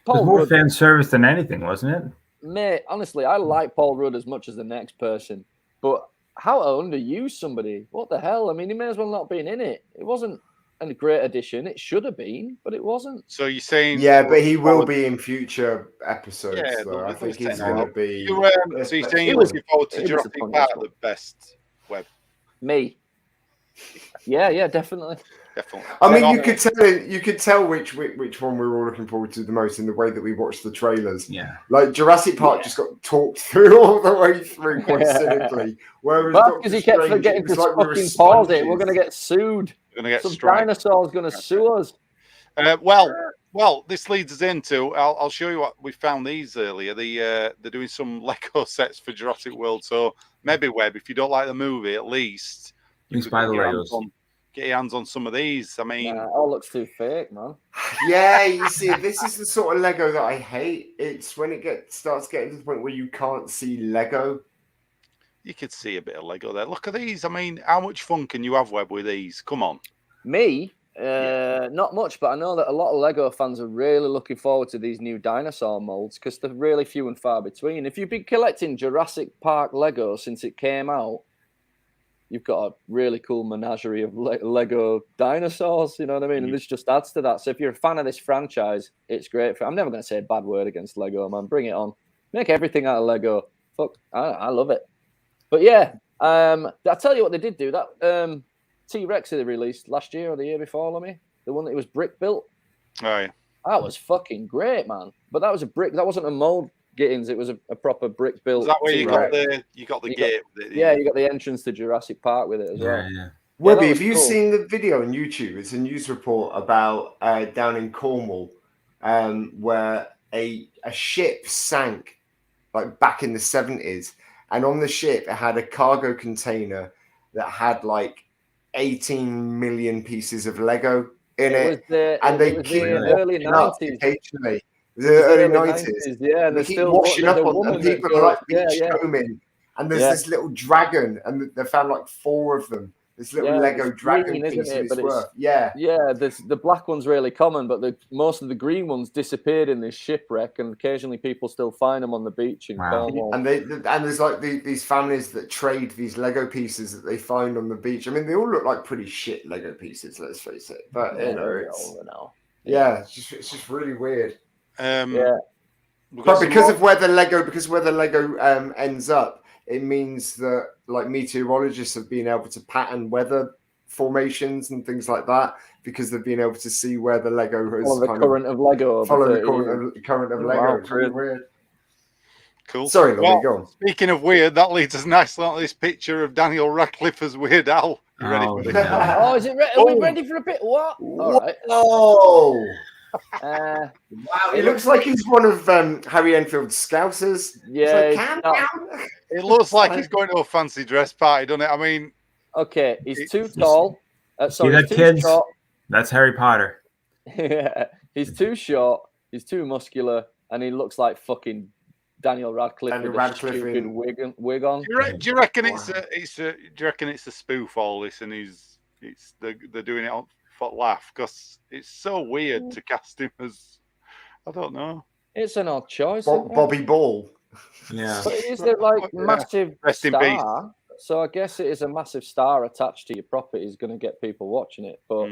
was more fan service than anything, wasn't it? Mate, honestly, I like Paul Rudd as much as the next person, but how to underuse somebody? What the hell? I mean, he may as well not been in it. It wasn't a great addition. It should have been, but it wasn't. So you're saying? Yeah, but he will be in future episodes. Yeah, though. I think he's saying going to be. So you're saying you're looking forward to Jurassic Park the best, Webb? Me. Yeah, definitely. I mean, you could tell which one we were all looking forward to the most in the way that we watched the trailers. Yeah, like Jurassic Park just got talked through all the way through quite cynically. Whereas because he kept forgetting to fucking pause it, we're going to get sued. We're going to get some dinosaurs going to sue us. Well, this leads us into. I'll show you what we found these earlier. They're doing some Lego sets for Jurassic World. So maybe Webb, if you don't like the movie, at least you can buy the Legos. Get your hands on some of these. I mean, it all looks too fake, man. Yeah, you see, this is the sort of Lego that I hate. It's when it starts getting to the point where you can't see Lego. You could see a bit of Lego there. Look at these. I mean, how much fun can you have, Webb, with these? Come on. Me? Not much, but I know that a lot of Lego fans are really looking forward to these new dinosaur molds because they're really few and far between. If you've been collecting Jurassic Park Lego since it came out, you've got a really cool menagerie of Lego dinosaurs, you know what I mean? And this just adds to that. So if you're a fan of this franchise, it's great. I'm never going to say a bad word against Lego, man. Bring it on. Make everything out of Lego. Fuck, I love it. But yeah, I'll tell you what they did do. That T-Rex they released last year or the year before, let me. The one that was brick built. Oh, yeah. That was fucking great, man. But that was a brick. That wasn't a mold. Gittins, it was a proper brick built. Is that where you got the gate with it? Yeah, you got the entrance to Jurassic Park with it as well. Yeah. Webby, have you seen the video on YouTube? It's a news report about down in Cornwall, where a ship sank like back in the 70s, and on the ship it had a cargo container that had like 18 million pieces of Lego in it, and they keep early 90s occasionally. The early 90s. Yeah, they keep washing up on them. People are like beachcombing, and there's this little dragon, and they found like 4 of them. This little Lego dragon piece of its worth. Yeah, the black one's really common, but most of the green ones disappeared in this shipwreck, and occasionally people still find them on the beach in Cornwall. And there's like these families that trade these Lego pieces that they find on the beach. I mean, they all look like pretty shit Lego pieces. Let's face it. But you know, it's just really weird. But because where the Lego ends up, it means that like meteorologists have been able to pattern weather formations and things like that because they've been able to see where the Lego has follow the current of Lego. Current of Lego. It's really weird. Cool. Sorry, Lumb, go on. Speaking of weird, that leads us nicely on this picture of Daniel Radcliffe as Weird Al. You ready for this? Oh, is it? Are we ready for a bit? What? All right. Oh. Wow, it looks like he's one of Harry Enfield's Scousers. Yeah, it looks like he's going to a fancy dress party, doesn't it? I mean, okay, he's too tall. Sorry, he's too short. That's Harry Potter. Yeah, he's too short. He's too muscular, and he looks like fucking Daniel Radcliffe with a stupid wig on. Do you reckon it's a spoof all this, and they're doing it for laugh because it's so weird to cast him as I don't know. It's an odd choice. Bobby Ball. Yeah, but it is like massive star. So I guess it is a massive star attached to your property is going to get people watching it. But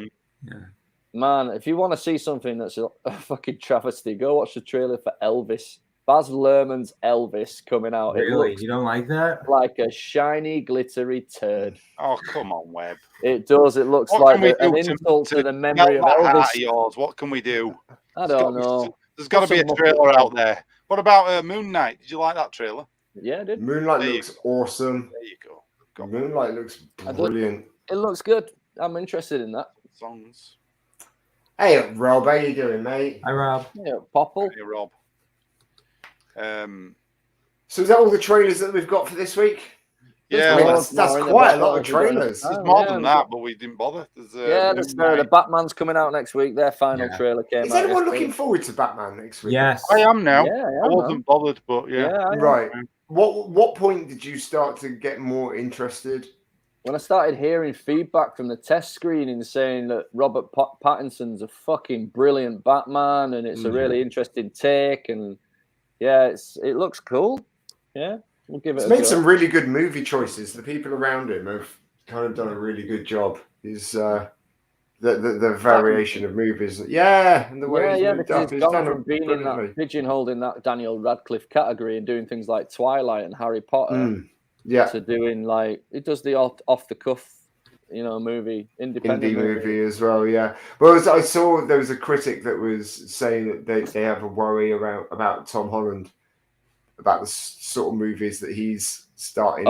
man, if you want to see something that's a fucking travesty, go watch the trailer for Elvis. Baz Luhrmann's Elvis coming out. Really? You don't like that? Like a shiny, glittery turd. Oh, come on, Webb. It does. It looks like an insult to the memory of Elvis. Yours. What can we do? I don't know. There's got to be a trailer out there. What about Moon Knight? Did you like that trailer? Yeah, I did. Moonlight looks awesome. There you go. Moonlight looks brilliant. It looks good. I'm interested in that. Songs. Hey, Rob, how you doing, mate? Hi, Rob. Yeah, Popple. Hey, Rob. So is that all the trailers that we've got for this week? Yeah, that's quite a lot of trailers. There's more than that, but we didn't bother. The Batman's coming out next week. Their final trailer came out. Is anyone looking forward to Batman next week? Yes, I am now. Yeah, I wasn't bothered, but right. What point did you start to get more interested? when I started hearing feedback from the test screening saying that Robert Pattinson's a fucking brilliant Batman and it's a really interesting take, and it looks cool. Yeah, we'll give it. He's made some really good movie choices. The people around him have kind of done a really good job. He's the variation of movies. Yeah, and the way he's moved up. He's gone from being in that pigeonholed in that Daniel Radcliffe category and doing things like Twilight and Harry Potter. To doing like he does the off the cuff, movie, independent indie movie as well. Yeah. Well, I saw there was a critic that was saying that they have a worry about Tom Holland, about the sort of movies that he's starting.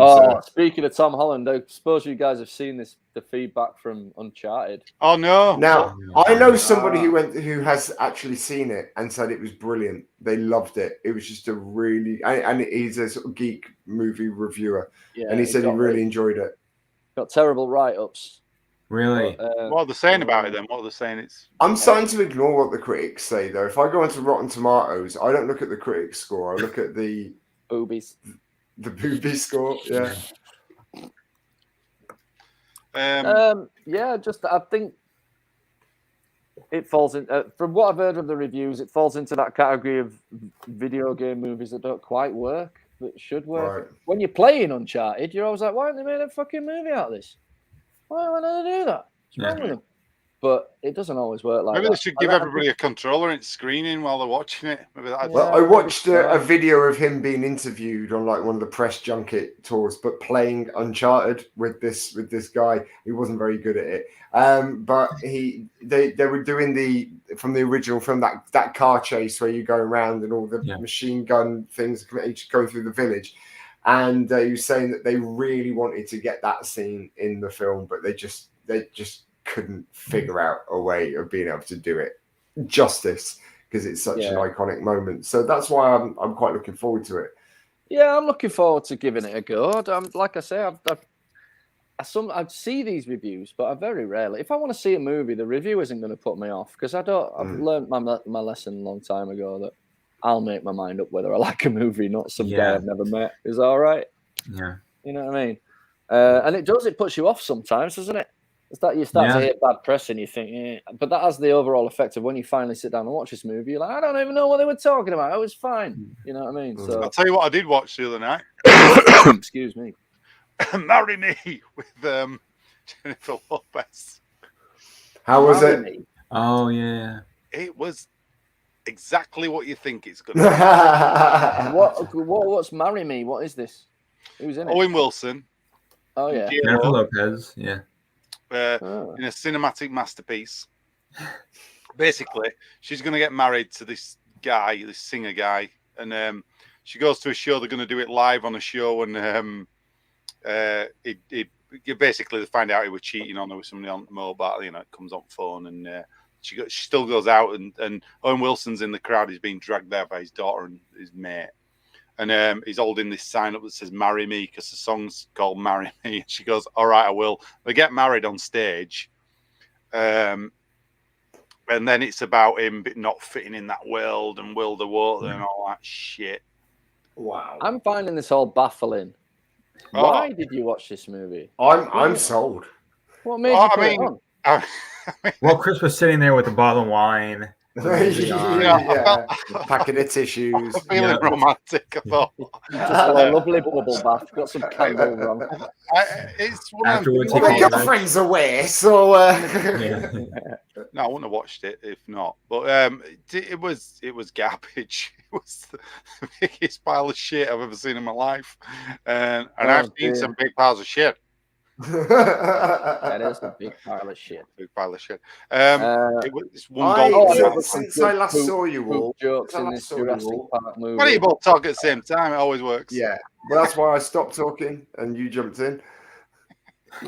Speaking of Tom Holland, I suppose you guys have seen the feedback from Uncharted. Oh no! Now I know somebody who has actually seen it and said it was brilliant. They loved it. It was just a really, and he's a sort of geek movie reviewer, and he said he really enjoyed it. Got terrible write-ups. Really? But, what are they saying about it then? What are they saying? I'm starting to ignore what the critics say though. If I go into Rotten Tomatoes, I don't look at the critics score. I look at the boobies. The booby score. Yeah. I think it falls in. From what I've heard of the reviews, it falls into that category of video game movies that don't quite work, that should work. Right. When you're playing Uncharted, you're always like, "Why haven't they made a fucking movie out of this? Why don't they do that? What's wrong with them?" But it doesn't always work like that. Maybe they should give everybody a controller and screening while they're watching it. Maybe that. Well, I watched a video of him being interviewed on like one of the press junket tours, but playing Uncharted with this guy. He wasn't very good at it. But they were doing from the original film that car chase where you go around and all the machine gun things going through the village. And he was saying that they really wanted to get that scene in the film, but they just couldn't figure out a way of being able to do it justice because it's such an iconic moment. So that's why I'm quite looking forward to it. Yeah, I'm looking forward to giving it a go. Like I say, I see these reviews, but I very rarely. If I want to see a movie, the review isn't going to put me off because I've learned my lesson a long time ago that I'll make my mind up whether I like a movie, not some guy I've never met. Is that all right? Yeah. You know what I mean? And it puts you off sometimes, doesn't it? It's that you start to hear bad press and you think, but that has the overall effect of when you finally sit down and watch this movie, you're like, I don't even know what they were talking about. It was fine. You know what I mean? So I'll tell you what I did watch the other night. Excuse me. Marry Me with Jennifer Lopez. How was it? Oh, yeah. It was exactly what you think it's going to be. What's Marry Me? What is this? Who's in it? Owen Wilson. Oh, yeah. Jennifer Lopez, yeah. In a cinematic masterpiece. Basically, she's going to get married to this guy, this singer guy, and she goes to a show. They're going to do it live on a show, and basically they find out he was cheating on her with somebody on mobile. It comes on phone, and she still goes out, and Owen Wilson's in the crowd. He's being dragged there by his daughter and his mate. And he's holding this sign up that says "Marry Me" because the song's called "Marry Me." And she goes, "All right, I will." They get married on stage, and then it's about him not fitting in that world and Will the Water and all that shit. Wow, I'm finding this all baffling. Why did you watch this movie? I'm sold. What made you put it on? Well, Chris was sitting there with a bottle of wine. Packet of tissues. I'm feeling romantic. I thought just a lovely bubble bath. Got some candles on. It's one afterwards. My girlfriend's away, so no, I wouldn't have watched it if not. But it was garbage. It was the biggest pile of shit I've ever seen in my life, and I've seen some big piles of shit. That is a big pile of shit. Big pile of shit. Since I last saw you all, jokes in this Jurassic Park movie. Why don't you both talk at the same time? It always works. Yeah, well, that's why I stopped talking and you jumped in.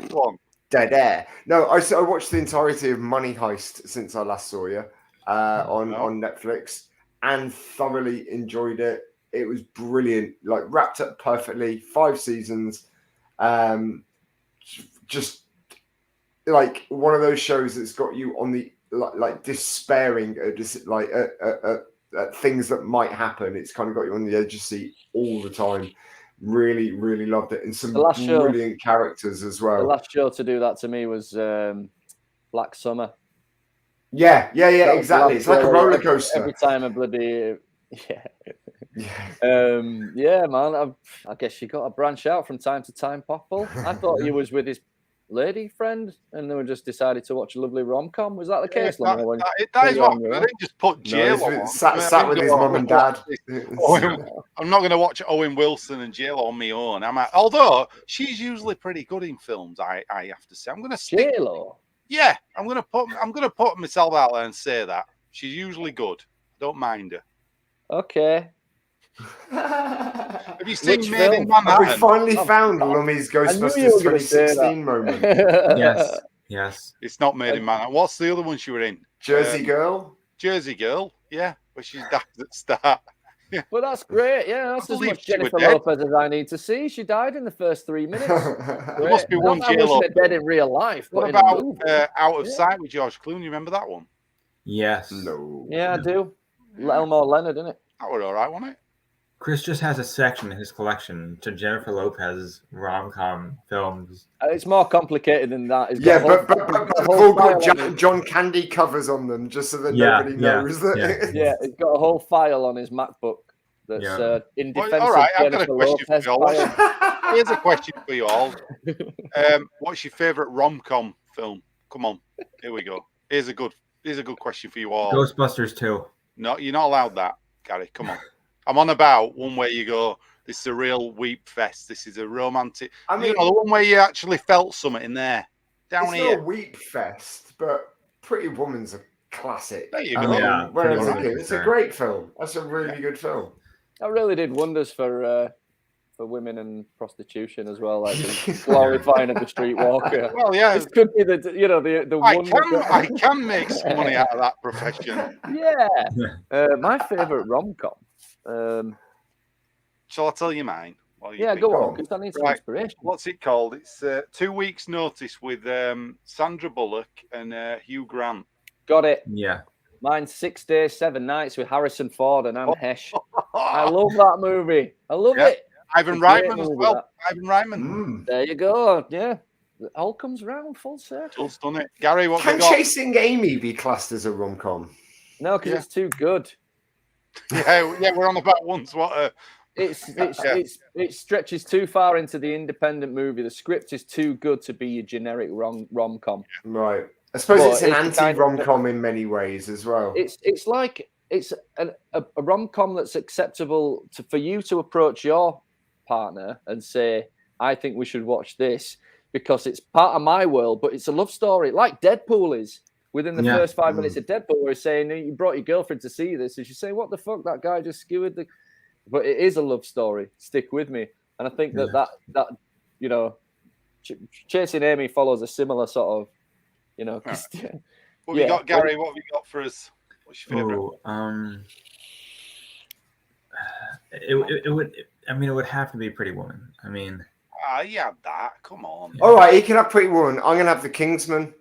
Go on. Dead air. No, I watched the entirety of Money Heist since I last saw you on Netflix and thoroughly enjoyed it. It was brilliant, like wrapped up perfectly. 5 seasons. Just like one of those shows that's got you on the like despairing at things that might happen. It's kind of got you on the edge of your seat all the time. Really, really loved it. And some show, brilliant characters as well. The last show to do that to me was Black Summer. Yeah, exactly. It's like a roller coaster. Every time a bloody... Yeah, man. I guess you got to branch out from time to time, Popple. I thought he was with his lady friend, and they were just decided to watch a lovely rom-com. Was that the case? That is what I didn't just put J-Lo on. Sat with his mum and dad. I'm not going to watch Owen Wilson and J-Lo on my own. Although she's usually pretty good in films, I have to say. I'm going to stick. J-Lo. Yeah, I'm going to put myself out there and say that she's usually good. I don't mind her. Okay. Have you seen Made in Manhattan? We finally found Lummy's Ghostbusters 2016 moment. Yes. It's not Made in Manhattan. What's the other one she were in? Jersey Girl. Jersey Girl, yeah, where she's died at the start. Yeah. Well, that's great. Yeah, that's as much Jennifer Lopez as I need to see. She died in the first 3 minutes. There must be one J-Lo dead in real life. What about Out of Sight with George Clooney? You remember that one? Yes. No. Yeah, I do. Elmore Leonard, isn't it? That was all right, wasn't it? Chris just has a section in his collection to Jennifer Lopez's rom-com films. It's more complicated than that. But they've all got John Candy covers on them, just so that nobody knows that. Yeah, he's got a whole file on his MacBook that's in defense all right, of I've got a question Lopez for you all. Here's a question for you all. What's your favourite rom-com film? Come on, here we go. Here's a good question for you all. Ghostbusters 2. No, you're not allowed that, Gary. Come on. I'm on about one where you go, this is a real weep fest. This is a romantic. I mean, the one where you actually felt something in there. Down here. It's not a weep fest, but Pretty Woman's a classic. There you go. It's a great film. That's a really good film. That really did wonders for women and prostitution as well, like glorifying of the streetwalker. Well, yeah, this could be the I can make some money out of that profession. Yeah, my favorite rom-com. Shall I tell you mine? Go on, because I need some inspiration. What's it called? It's 2 weeks' notice with Sandra Bullock and Hugh Grant. Got it. Yeah. Mine's 6 Days, 7 Nights with Harrison Ford and Anne Hesh. I love that movie. I love it. Ivan Reitman as well. Ivan Reitman. There you go. Yeah. It all comes round full circle. Just done it. Gary, what Can we got? Chasing Amy be classed as a rom-com? No, because it's too good. Yeah, we're on about once. It stretches too far into the independent movie. The script is too good to be your generic rom-com. Right. I suppose it's an anti-rom-com in many ways as well. It's like it's a rom-com that's acceptable for you to approach your partner and say, I think we should watch this because it's part of my world, but it's a love story, like Deadpool is. Within the first 5 minutes of Deadpool, we're saying you brought your girlfriend to see this, and she's saying, "What the fuck? That guy just skewered the." But it is a love story. Stick with me, and I think that Chasing Amy follows a similar sort of, What have you got, Gary? What have you got for us? What's your favorite? It would. I mean, it would have to be Pretty Woman. I mean, yeah, that. Come on. All right, he can have Pretty Woman. I'm gonna have The Kingsman.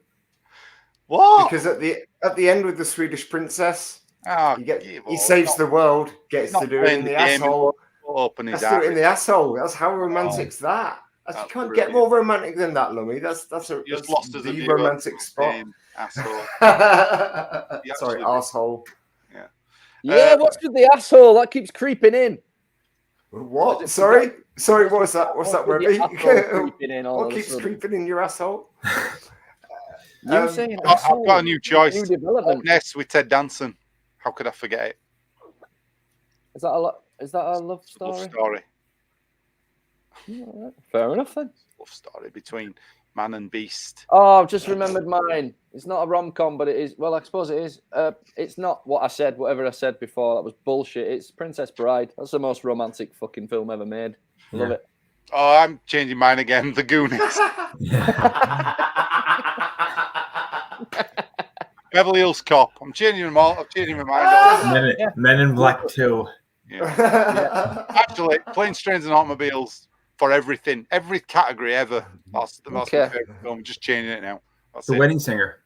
What? Because at the end with the Swedish princess, he saves the world, gets to do it in the asshole. Open his do it in the asshole. That's how romantic's that. You can't get more romantic than that, Lummy. That's the romantic spot. Asshole. Sorry, asshole. Yeah, what's with the asshole? That keeps creeping in. What? Sorry, what was that? What's that, Webby? What keeps creeping in your asshole? I've got a new choice. Ness with Ted Danson. How could I forget it? Is that a love story? Love story. Yeah, fair enough then. Love story between man and beast. Oh, I've just remembered mine. It's not a rom-com, but it is. Well, I suppose it is. It's not what I said. Whatever I said before, that was bullshit. It's Princess Bride. That's the most romantic fucking film ever made. Love it. Oh, I'm changing mine again. The Goonies. Beverly Hills Cop. I'm changing them all. I'm changing my mind. Men in Black 2. Yeah. Actually, Planes, Trains and Automobiles for everything. Every category ever. That's my favorite film. I'm just changing it now. The Wedding Singer.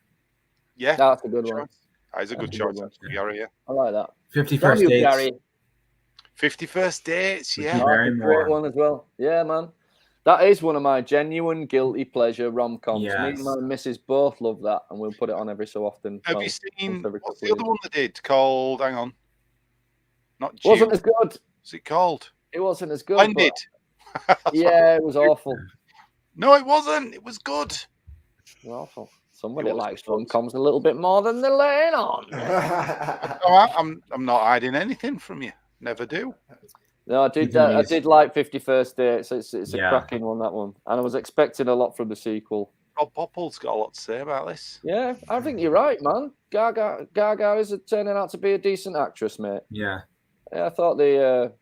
Yeah. That's a good one. That's a good choice. Gary, yeah. I like that. 51st Dates. Gary. 51st Dates, Would yeah. you marry That's a great more? one as well. Yeah, man. That is one of my genuine guilty pleasure rom-coms. Yes. Me and my missus both love that, and we'll put it on every so often. Have Well, you seen every what's couple the of other years. one they did called? Hang on, not June. Wasn't as good. What's it called? It wasn't as good. Blended. But... yeah, it was awful. No, it wasn't. It was good. It was awful. Somebody likes rom-coms a little bit more than they're laying on. No, I'm not hiding anything from you. Never do. No, I did like 51st Dates. It's a Yeah. cracking one, that one. And I was expecting a lot from the sequel. Rob Popple's got a lot to say about this. Yeah, I think you're right, man. Gaga is turning out to be a decent actress, mate. Yeah. I thought the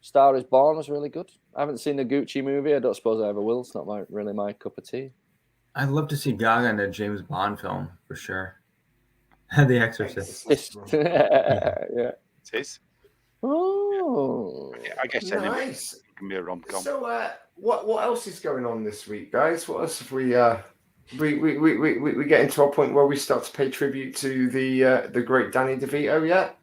Star is Born was really good. I haven't seen the Gucci movie. I don't suppose I ever will. It's not really my cup of tea. I'd love to see Gaga in a James Bond film for sure. The Exorcist. Yeah. It is. Oh, Yeah, I guess Nice. it can be a rom-com. So, what else is going on this week, guys? What else have we get into our point where we start to pay tribute to the great Danny DeVito yet?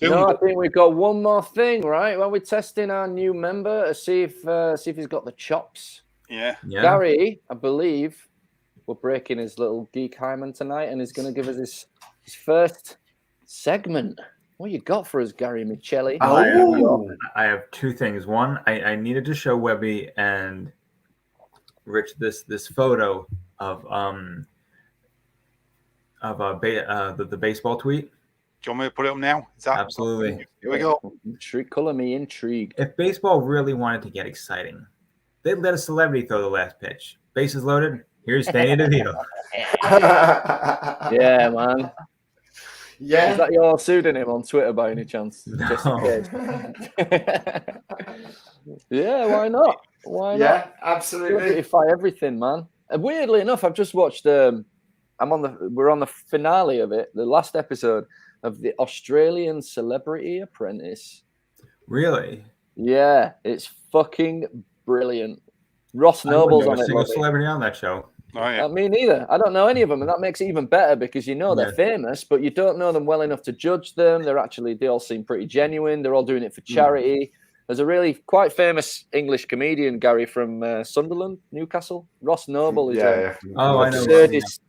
No, I think we've got one more thing, right? When we're testing our new member to see if he's got the chops. Yeah. Gary, I believe, we're breaking his little geek hymen tonight, and he's going to give us his first segment. What you got for us, Gary Miceli? I have two things. One, I needed to show Webby and Rich this photo of the baseball tweet. Do you want me to put it up now? Absolutely. Here we go. Color me intrigued. If baseball really wanted to get exciting, they'd let a celebrity throw the last pitch. Bases loaded. Here's Danny DeVito. Yeah, man. Yeah. Is that your pseudonym on Twitter by any chance? No. Just in case. Yeah, why not? Why not? Yeah, absolutely. Beautify everything, man. And weirdly enough, I've just watched. We're on the finale of it, the last episode of the Australian Celebrity Apprentice. Really? Yeah, it's fucking brilliant. Ross Noble's on a it. single celebrity on that show. Oh, yeah. Me neither. I don't know any of them, and that makes it even better because they're famous, but you don't know them well enough to judge them. They all seem pretty genuine. They're all doing it for charity. There's a really quite famous English comedian, Gary, from Sunderland, Newcastle. Ross Noble is I know. absurdist.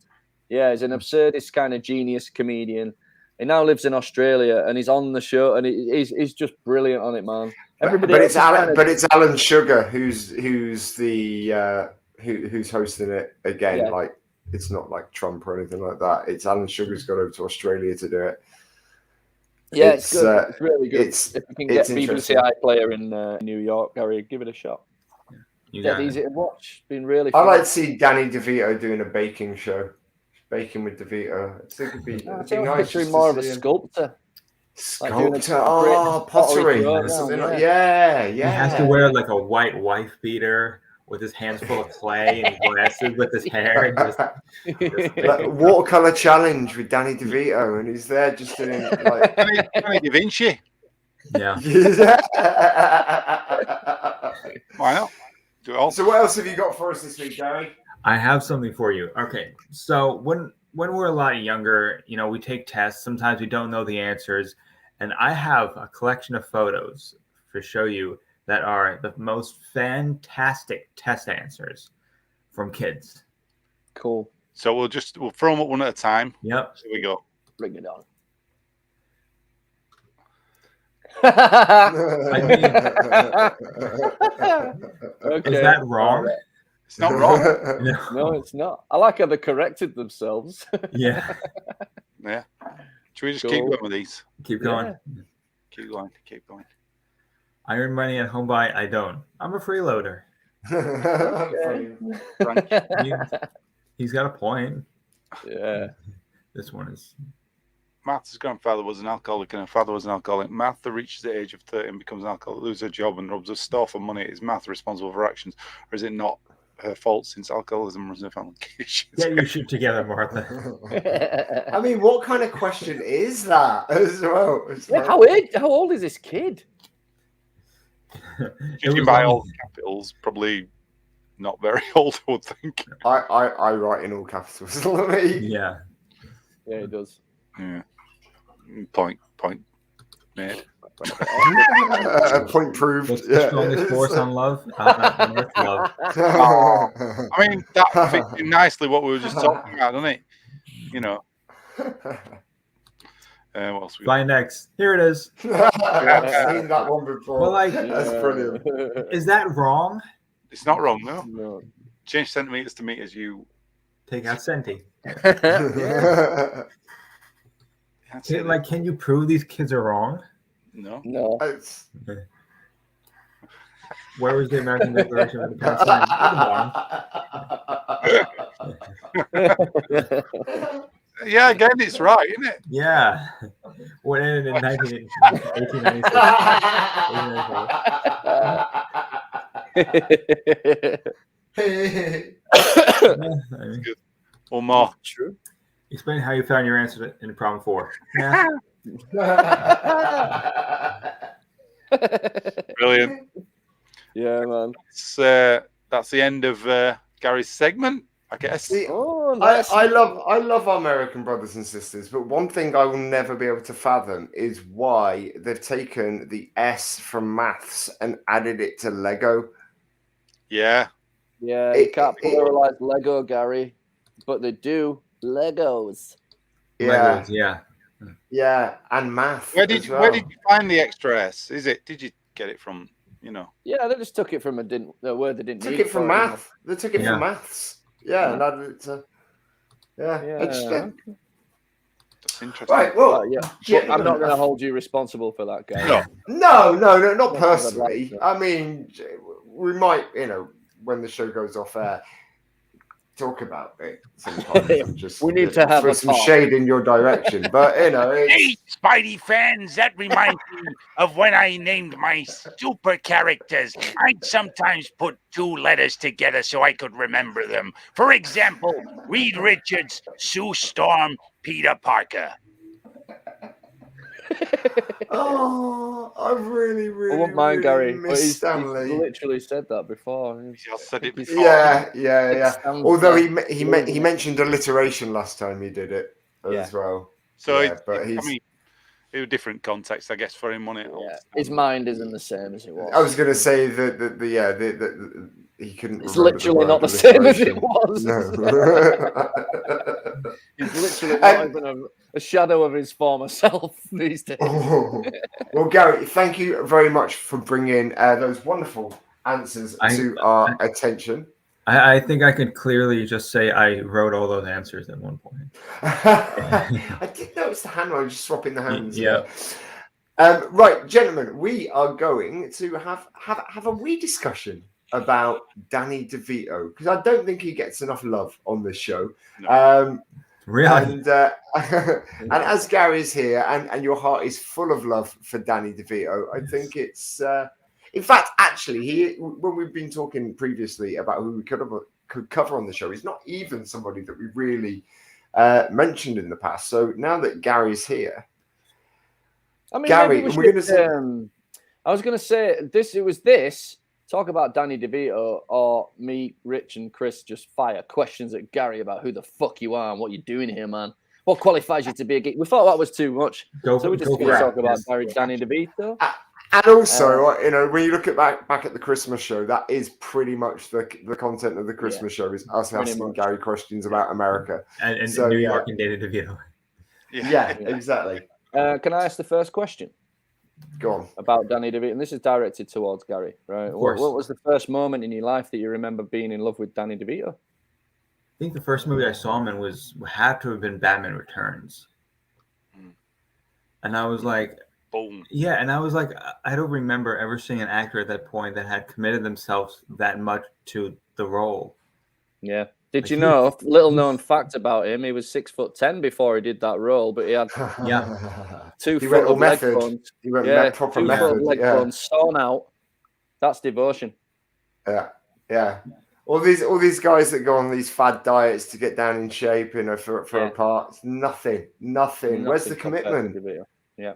Yeah, he's an absurdist kind of genius comedian. He now lives in Australia, and he's on the show, and he's just brilliant on it, man. But it's Alan Sugar who's hosting it again. Yeah. Like, it's not like Trump or anything like that. It's Alan Sugar's got over to Australia to do it. Yeah, it's good. It's really good. If you can get BBC iPlayer in New York, Gary, give it a shot. Yeah, easy to watch. It's been really I fun. like to see Danny DeVito doing a baking show. Baking with DeVito. I think it'd be nice. Picturing more of a sculptor. Sculptor, pottery. Yeah. He has to wear like a white wife beater with his hands full of clay and glasses with his hair. Like, watercolor challenge with Danny DeVito, and he's there just doing like Danny Da Vinci. Yeah. Why not? Do it all. So what else have you got for us this week, Gary? I have something for you. Okay, so when we're a lot younger, we take tests. Sometimes we don't know the answers, and I have a collection of photos to show you that are the most fantastic test answers from kids. Cool. So we'll throw them up one at a time. Yep. Here we go. Bring it on. I mean, Okay. Is that wrong? It's not wrong. No, it's not. I like how they corrected themselves. Yeah. Yeah. Should we just keep going with these? Keep going. Yeah. Keep going. I earn money at home by I don't. I'm a freeloader. He's got a point. Yeah. This one is. Martha's grandfather was an alcoholic and her father was an alcoholic. Martha reaches the age of 30 and becomes an alcoholic, loses her job and robs a store for money. Is Martha responsible for her actions, or is it not her fault since alcoholism runs in her family? Get your shit together, Martha. I mean, what kind of question is that as well? How old is this kid? Judging by all capitals, probably not very old, I would think. I write in all capitals. Yeah. Yeah, he does. Yeah. Point made. Point proved. What's the strongest force on love? On Earth, love. I mean, that fits in nicely what we were just talking about, doesn't it? You know. What else we got? Find X. Here it is. I've seen that one before. Well, like, that's brilliant. Is that wrong? It's not wrong, no. No. Change centimeters to meters. You Take out centi. That's it. Like, can you prove these kids are wrong? No. No. It's- Where was the American Declaration of Independence? Yeah, again, it's right, isn't it? Yeah. What ended in 1896. Or more. True. Explain how you found your answer in problem 4. Yeah. Brilliant. Yeah, man. That's the end of Gary's segment, I guess. See, Oh, nice. I love our American brothers and sisters, but one thing I will never be able to fathom is why they've taken the S from maths and added it to Lego. Yeah. Yeah, you can't pluralize Lego, Gary, but they do Legos. Yeah, Legos, yeah. yeah, and math. Where did as you well. find the extra S? Did you get it from, you know? Yeah, they just took it from a word they didn't Took need it from for math. They took it Yeah. from maths. Yeah, and added it to. Yeah, Yeah. interesting. That's interesting. Right, well, But, yeah, but I'm not going to hold you responsible for that, Gary. No. No, not Not personally. that I'd like to. I mean, we might, when the show goes off air, talk about it sometimes. And just We need to have throw a some talk. shade in your direction, but it's, Hey, Spidey fans, that reminds me of when I named my super characters. I'd sometimes put 2 letters together so I could remember them. For example, Reed Richards, Sue Storm, Peter Parker. oh, I really, I won't mind, Gary, but miss he's Stanley. literally said that before. I said it before. Yeah. sounds Although like he losing. mentioned alliteration last time he did it as well. So Yeah, but he's. I mean, it was a different context, I guess, for him, wasn't it? Yeah, his mind isn't the same as it was. I was going to say that he couldn't. It's remember literally not the word same as it alliteration. was. No. He's literally not even a shadow of his former self these days. Oh. Well, Gary, thank you very much for bringing those wonderful answers to our attention. I think I could clearly just say I wrote all those answers at one point. I did notice the handwriting, just swapping the hands. Yeah. Right, gentlemen, we are going to have a wee discussion about Danny DeVito because I don't think he gets enough love on this show. No. Really? And as Gary's here and your heart is full of love for Danny DeVito, I think it's. In fact, actually, when we've been talking previously about who we could cover on the show, he's not even somebody that we really mentioned in the past. So now that Gary's here, I mean, Gary, maybe we're going to say. I was going to say this. It was this. Talk about Danny DeVito, or me, Rich, and Chris just fire questions at Gary about who the fuck you are and what you're doing here, man. What qualifies you to be a geek? We thought that was too much, so we're just going to talk about Danny DeVito. And also, when you look at back at the Christmas show, that is pretty much the content of the Christmas show is us asking Gary questions about America And so, New York and Danny DeVito. Yeah, exactly. Can I ask the first question? Go on. About Danny DeVito, and this is directed towards Gary, right? What was the first moment in your life that you remember being in love with Danny DeVito? I think the first movie I saw him in had to have been Batman Returns. And I was like, boom. Yeah, and I was like, I don't remember ever seeing an actor at that point that had committed themselves that much to the role. Yeah. Did you know, little known fact about him, he was 6'10" before he did that role, but he had 2 foot of leg bones. He went proper 2 method. foot of leg bones sawn out. That's devotion. Yeah. All these guys that go on these fad diets to get down in shape, for a part, nothing. Where's the commitment? Yeah.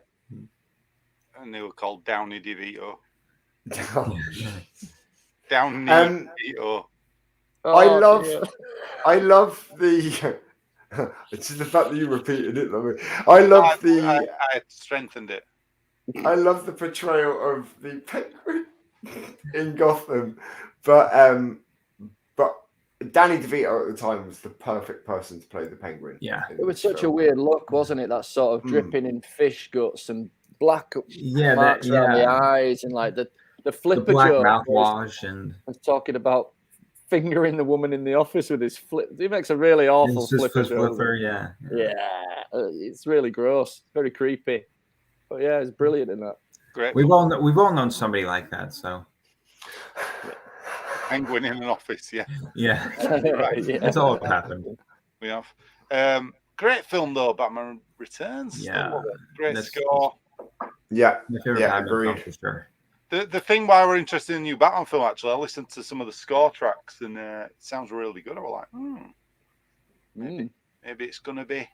And they were called Downey DeVito. Oh, Downey DeVito. I love the. It's just the fact that you repeated it. I love I strengthened it. I love the portrayal of the penguin in Gotham, but Danny DeVito at the time was the perfect person to play the penguin. Yeah, it was such a weird look, wasn't it? That sort of dripping in fish guts and black marks around the eyes, and like the flipper black joke mouthwash, and talking about fingering the woman in the office with his flip. He makes a really awful flipper. Yeah, it's really gross, very creepy. But yeah, it's brilliant in that. Great. We've all known somebody like that. So penguin in an office, yeah. Right. That's all that happened. We have. Great film though, Batman Returns. Yeah, great score. Yeah, my favorite Batman film for sure. The thing why we're interested in the new Batman film, actually, I listened to some of the score tracks and it sounds really good. I was like, maybe it's going to be a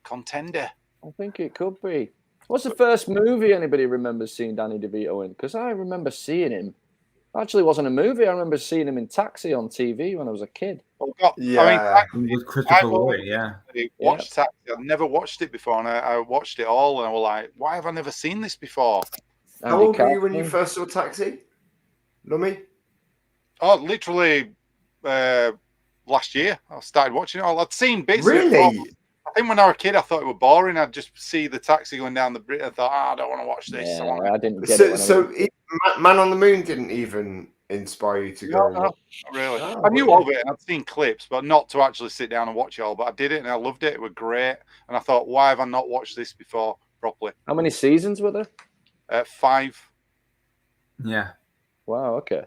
contender. I think it could be. What's the first movie anybody remembers seeing Danny DeVito in? Because I remember seeing him. Actually, it wasn't a movie. I remember seeing him in Taxi on TV when I was a kid. Oh, God. I mean, with Christopher Lloyd, watched Taxi. I've never watched it before, and I watched it all, and I was like, why have I never seen this before? How old were you when you first saw Taxi, Lummy? Oh, literally last year. I started watching it all. I'd seen bits really? of it. I think when I was a kid, I thought it was boring. I'd just see the taxi going down the bridge. I thought, I don't want to watch this. Yeah, I didn't get it. So Man on the Moon didn't even inspire you to go? No, not really. I knew of it and I'd seen clips, but not to actually sit down and watch it all. But I did it and I loved it. It was great. And I thought, why have I not watched this before properly? How many seasons were there? 5. Yeah. Wow. Okay.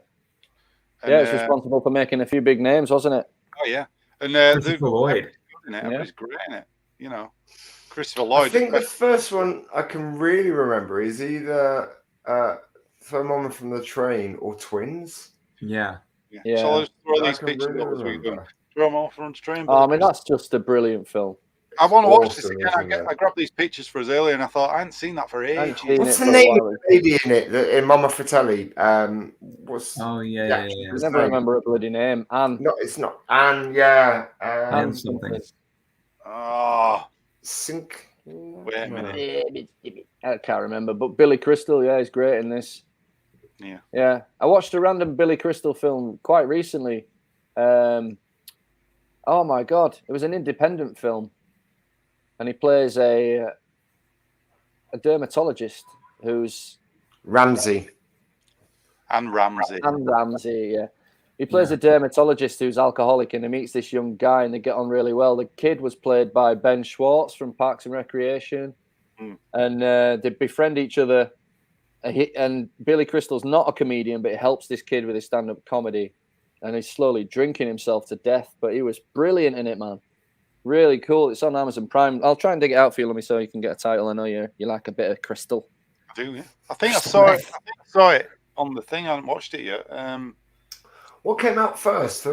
And, it's responsible for making a few big names, wasn't it? Oh yeah. And Christopher Lloyd. Everybody's great in it. You know, Christopher Lloyd. I think the first one I can really remember is either Throw Mama from the Train or Twins. Yeah. So let's throw these pictures up as we go. Throw Mama from the Train. Oh, I mean, that's just a brilliant film. I want to watch this again. I grabbed these pictures for us earlier and I thought, I hadn't seen that for ages. What's the name of the lady in it? In Mama Fratelli? Oh, yeah. I never remember a bloody name. Anne. No, it's not. Anne, yeah. Anne something. Oh. Sink. Wait a minute. I can't remember, but Billy Crystal, he's great in this. Yeah. I watched a random Billy Crystal film quite recently. Oh my God, it was an independent film, and he plays a dermatologist who's Ramsey. And Ramsey. Yeah. He plays a dermatologist who's alcoholic, and he meets this young guy, and they get on really well. The kid was played by Ben Schwartz from Parks and Recreation, and they befriend each other. And Billy Crystal's not a comedian, but he helps this kid with his stand-up comedy, and he's slowly drinking himself to death. But he was brilliant in it, man. Really cool. It's on Amazon Prime. I'll try and dig it out for you, Let me so you can get a title. I know you like a bit of Crystal. I do, yeah. I think I saw it on the thing. I haven't watched it yet. What came out first?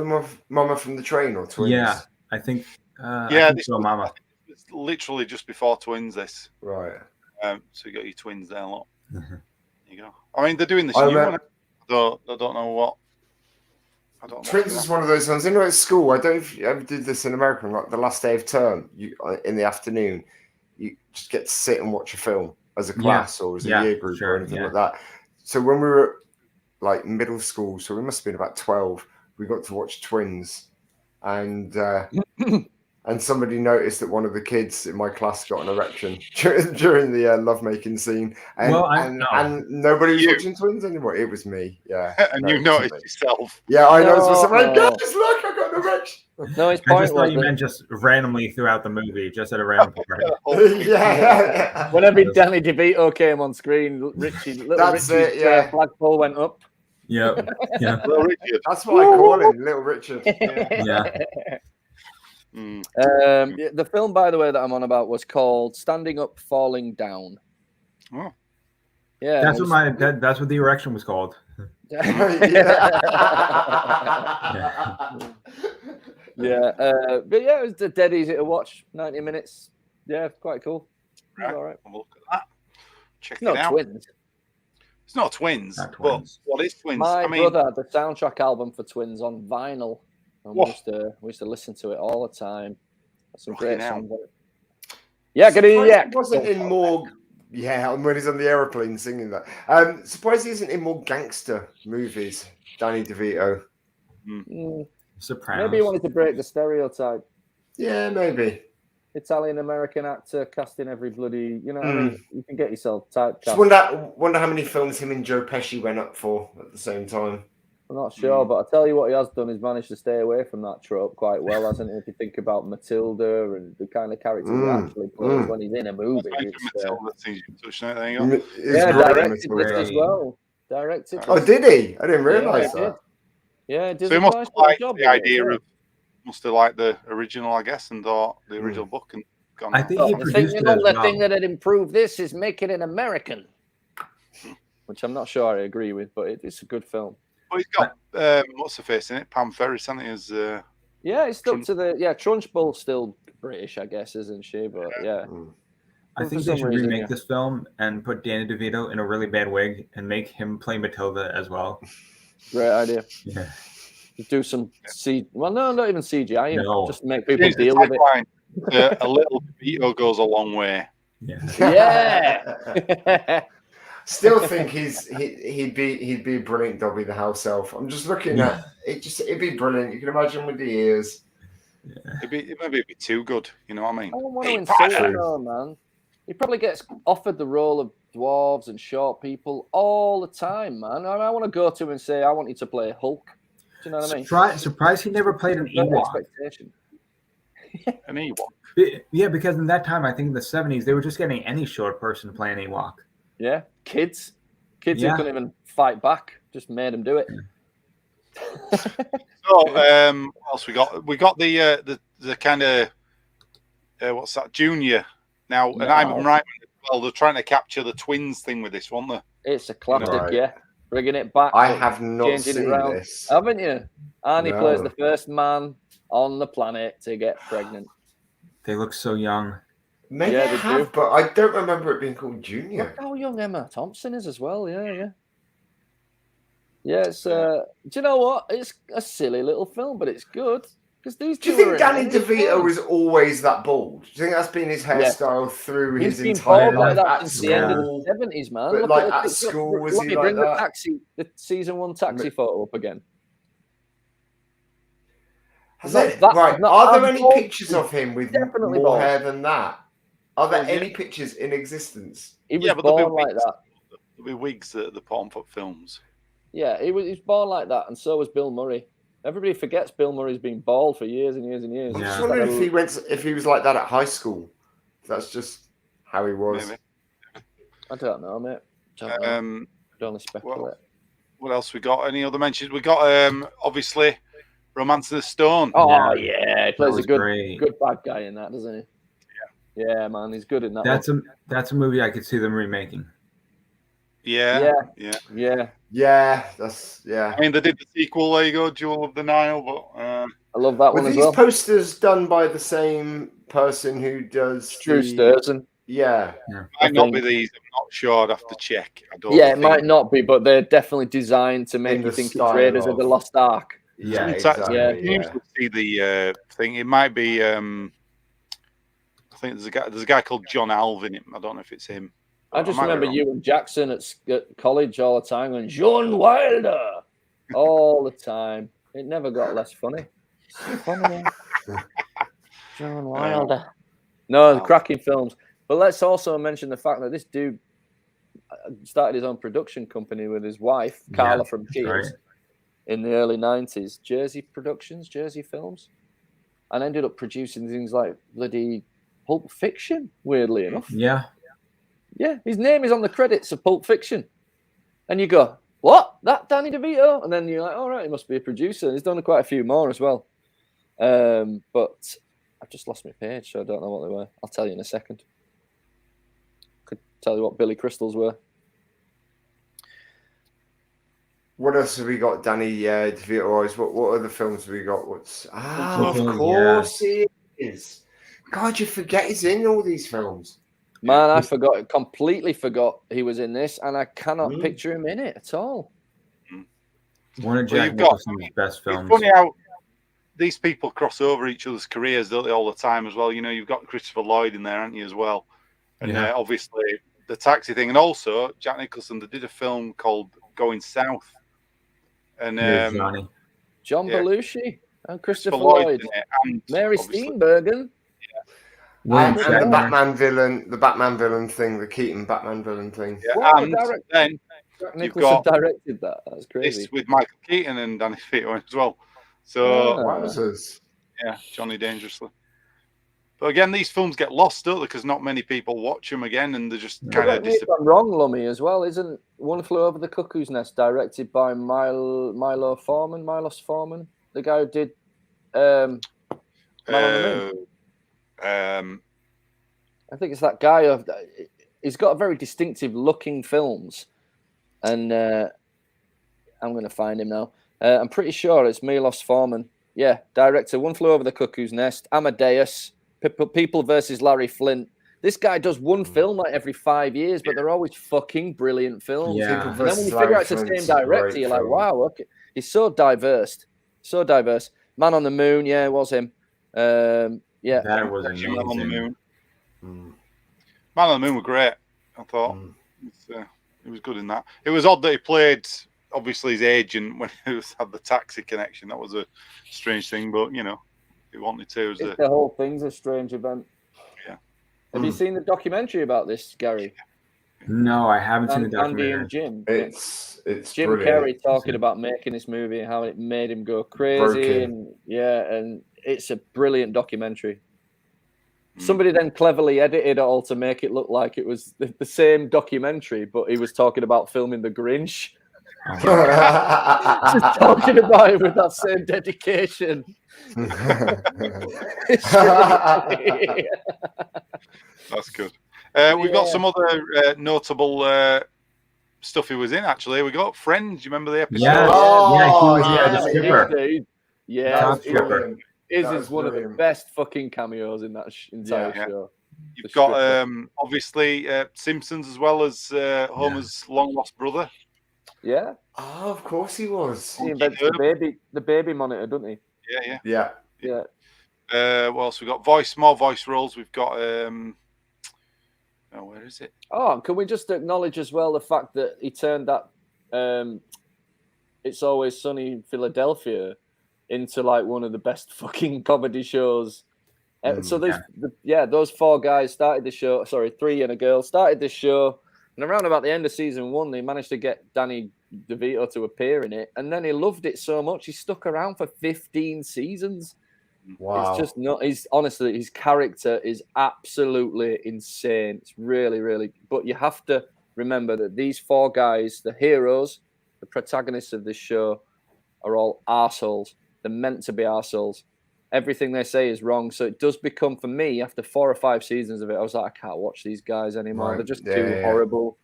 Mama from the Train or Twins? Yeah, I think. Mama. It's literally just before Twins. This right. So you got your twins there, look. There you go. I mean, they're doing this new one. I don't know what. I don't know. Twins is one of those ones. At school, I don't know if you ever did this in America. Like the last day of term, in the afternoon, you just get to sit and watch a film as a class or as a year group or anything like that. So when we were like middle school, so we must have been about 12, we got to watch Twins, and somebody noticed that one of the kids in my class got an erection during the lovemaking scene, and nobody was watching Twins anymore. It was me, and you noticed yourself. Yeah, I noticed myself. Like, guys, look, I got an erection. No, his point I just thought you meant just randomly throughout the movie, just at a random part. Whenever Danny DeVito came on screen, Richie's flagpole went up. Yeah. Little Richard. That's what I call him, Little Richard. The film, by the way, that I'm on about was called Standing Up, Falling Down. Oh. Yeah. That's what the erection was called. But it was dead easy to watch. 90 minutes. Yeah, quite cool. Right. All right. We'll look at that. Check it out. Twins. It's not Twins. But what is Twins? My brother had the soundtrack album for Twins on vinyl. And we used to listen to it all the time. That's some great songs. It wasn't in more Yeah, and when he's on the aeroplane singing that. Surprised he isn't in more gangster movies, Danny DeVito. Sopranos. Maybe he wanted to break the stereotype. Yeah, maybe. Italian American actor casting every bloody, you know what I mean? You can get yourself typecast. Just wonder how many films him and Joe Pesci went up for at the same time. I'm not sure, but I tell you what he has done is managed to stay away from that trope quite well, hasn't he? If you think about Matilda and the kind of character he actually plays when he's in a movie. Directed this as well. Directed. Oh, did he? I didn't realise that. Yeah, it did. So he must have liked the idea of, must have liked the original, I guess, and thought the original book and gone. I think he produced it as the well. thing that had improved this is making it American, which I'm not sure I agree with, but it's a good film. Well, he's got what's the face in it? Pam Ferris, hasn't he? As yeah, he's stuck to the Trunchbull's still British, I guess, isn't she? But yeah. I think they should remake this film and put Danny DeVito in a really bad wig and make him play Matilda as well. Great idea. Yeah. Do some well, no, not even CGI. No. Just make people deal with it. A little Devito goes a long way. Yeah. Still think he'd be a brilliant Dobby the house elf. I'm just looking at it. It'd be brilliant. You can imagine with the ears. It maybe a bit too good. You know what I mean? I don't want to insult him, though, man. He probably gets offered the role of dwarves and short people all the time, man. I want to go to him and say, I want you to play Hulk. Do you know what I mean? Surprised he never played an Ewok. Expectation. An Ewok. Yeah, because in that time, I think in the 70s, they were just getting any short person to play an Ewok. Yeah, kids who couldn't even fight back, just made them do it. So, what else we got? We got the kind of what's that? Junior now, and I'm right. Well, they're trying to capture the twins thing with this, weren't they? It's a classic, yeah. Bringing it back. I have not seen this. Haven't you? And he plays the first man on the planet to get pregnant. They look so young. Maybe I have, but I don't remember it being called Junior. Look how young Emma Thompson is as well. Yeah. It's do you know what? It's a silly little film, but it's good because these. Do you think Danny DeVito was always that bald? Do you think that's been his hairstyle through his entire life? Like that since the end of the 70s, man. But like at school, was he like that? The season 1 taxi photo up again. Right? Are there any pictures of him with more hair than that? Are there any pictures in existence? He was born like that. There'll be wigs at the Pornfoot films. Yeah, he was born like that, and so was Bill Murray. Everybody forgets Bill Murray's been bald for years and years and years. I'm just wondering if he was like that at high school. That's just how he was. Maybe. I don't know, mate. Don't only speculate. What else we got? Any other mentions? We got obviously Romance of the Stone. Oh yeah, he plays a good bad guy in that, doesn't he? Yeah, man, he's good in that. That's a movie I could see them remaking. Yeah. That's I mean, they did the sequel. There you go, Jewel of the Nile. But I love that one as well. These posters done by the same person who does Drew Sturgeon. Yeah. Might not be these. I'm not sure. I'd have to check. It might not be, but they're definitely designed to make you think it's Raiders of the Lost Ark. Yeah, exactly. You usually see the thing. It might be. I think there's a guy called John Alvin. I don't know if it's him. I just remember you and Jackson at college all the time going, John Wilder, all the time. It never got less funny. Funny. John Wilder. No, cracking films. But let's also mention the fact that this dude started his own production company with his wife, Carla from Cheers, in the early 90s. Jersey Productions, Jersey Films. And ended up producing things like bloody Pulp Fiction, weirdly enough. Yeah, his name is on the credits of Pulp Fiction. And you go, what? That Danny DeVito? And then you're like, all right, he must be a producer. He's done quite a few more as well. But I've just lost my page, so I don't know what they were. I'll tell you in a second. Could tell you what Billy Crystals were. What else have we got, Danny DeVito? What other films have we got? Of course he is. God, you forget he's in all these films. Man, I completely forgot he was in this, and I cannot picture him in it at all. One of Jack Nicholson's best films. It's funny how these people cross over each other's careers, don't they, all the time as well? You know, you've got Christopher Lloyd in there, haven't you, as well? And obviously, the taxi thing, and also Jack Nicholson. They did a film called Going South, and Here's Johnny. John Belushi and Christopher Lloyd Lloyd, in it, and Mary obviously- Steenburgen. And the Shatner. Batman villain thing, the Keaton Batman villain thing. Yeah, Wow, and direct- then Jack you've Nicholson got directed that. That's crazy. this with Michael Keaton and Danny DeVito as well. So Wowzers. yeah, Johnny Dangerously. But again, these films get lost, don't they? Because not many people watch them again, and they're just kind of Correct me if I'm wrong, Lummy, as well. Isn't One Flew Over the Cuckoo's Nest directed by Milos Forman, the guy who did Man on the Moon? I think it's that guy. He's got very distinctive looking films, and I'm going to find him now. I'm pretty sure it's Milos Forman. Yeah, director. One Flew Over the Cuckoo's Nest, Amadeus, People versus Larry Flint. This guy does one film like every 5 years, but they're always fucking brilliant films. Yeah. And then when you figure out it's the same director, you're like, wow, okay. He's so diverse. So diverse. Man on the Moon, yeah, it was him. Yeah. That was amazing. Man on the Moon. Man on the Moon were great. I thought he was good in that. It was odd that he played obviously his agent when he had the taxi connection. That was a strange thing, but you know, he wanted to. The whole thing's a strange event. Yeah. Have you seen the documentary about this, Gary? No, I haven't seen the documentary. Andy and Jim. It's Jim brilliant. Carrey talking about making this movie and how it made him go crazy, and it's a brilliant documentary. Somebody then cleverly edited it all to make it look like it was the same documentary, but he was talking about filming The Grinch. Just talking about it with that same dedication. That's good. We've got some other notable stuff he was in. Actually, we got Friends. You remember the episode? Yeah, the stripper. Yeah, Top stripper. Is one of the best fucking cameos in that entire show. You've got obviously Simpsons as well as Homer's long lost brother. Yeah. Oh, of course he was. He invents the baby monitor, doesn't he? Yeah. Yeah. What else we got? More voice roles. We've got where is it? Oh, can we just acknowledge as well the fact that he turned that It's Always Sunny in Philadelphia into like one of the best fucking comedy shows. So those four guys started the show. Sorry, three and a girl started this show, and around about the end of season 1, they managed to get Danny DeVito to appear in it, and then he loved it so much he stuck around for 15 seasons. Wow. It's just not. He's honestly, his character is absolutely insane. It's really, really. But you have to remember that these four guys, the heroes, the protagonists of this show, are all arseholes. They're meant to be arseholes. Everything they say is wrong. So it does become, for me, after 4 or 5 seasons of it, I was like, I can't watch these guys anymore. Right. They're just too horrible.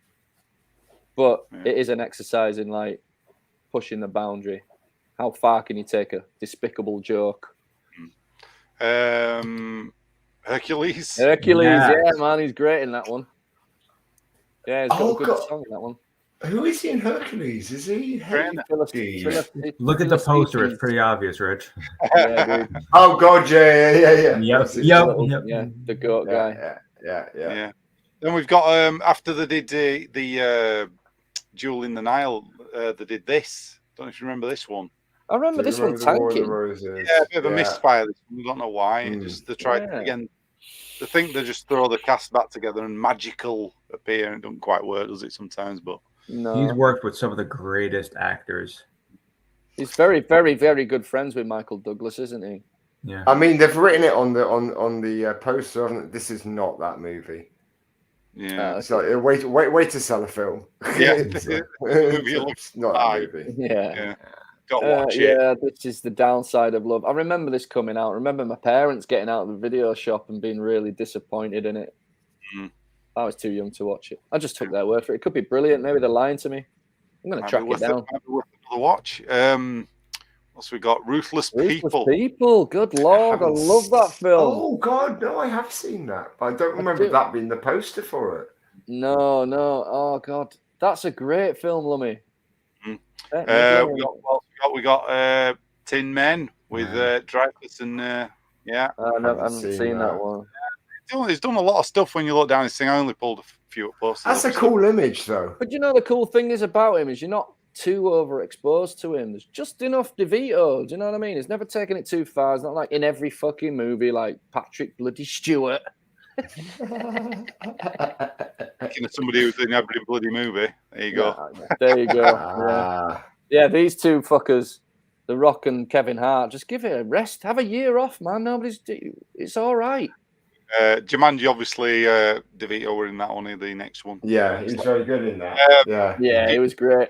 But it is an exercise in like pushing the boundary. How far can you take a despicable joke? Hercules. Yeah, man, he's great in that one. Yeah, he's got a good song in that one. Who is he in Hercules? Is he? Look at the poster; it's pretty obvious, Rich. Yeah, dude. Oh God, yeah. Yep. Yeah, the goat guy. Yeah. Then we've got after they did the Jewel in the Nile, they did this. Don't know if you remember this one. I remember this one tanking. Yeah, a bit of a misfire. I don't know why. Just they tried again. They think they just throw the cast back together and magical appear, and it doesn't quite work, does it? Sometimes, but no. He's worked with some of the greatest actors. He's very, very, very good friends with Michael Douglas, isn't he? Yeah. I mean, they've written it on the poster, haven't they? This is not that movie. Yeah. It's like way to sell a film. Yeah. It's not a movie. Yeah. Gotta watch it. Yeah, this is the downside of love. I remember this coming out. I remember my parents getting out of the video shop and being really disappointed in it. I was too young to watch it. I just took their word for it. It could be brilliant. Maybe they're lying to me. I'm going to track it down. Worth another watch. What's we got? Ruthless People. Good Lord. I love that film. Oh, God. No, I have seen that. But I don't remember that being the poster for it. No. Oh, God. That's a great film, Lummy. We got Tin Men with Dreyfuss and I haven't seen that one. He's done a lot of stuff when you look down his thing. I only pulled a few posters. That's a cool image, though. But you know, the cool thing is about him is you're not too overexposed to him. There's just enough Devito. Do you know what I mean? He's never taken it too far. It's not like in every fucking movie like Patrick Bloody Stewart. Thinking of somebody who's in every bloody movie. There you go. There you go. Yeah, these two fuckers, The Rock and Kevin Hart, just give it a rest. Have a year off, man. It's all right. Jumanji, obviously, Devito were in that one, the next one. Yeah, he was very good in that. Yeah, it was great.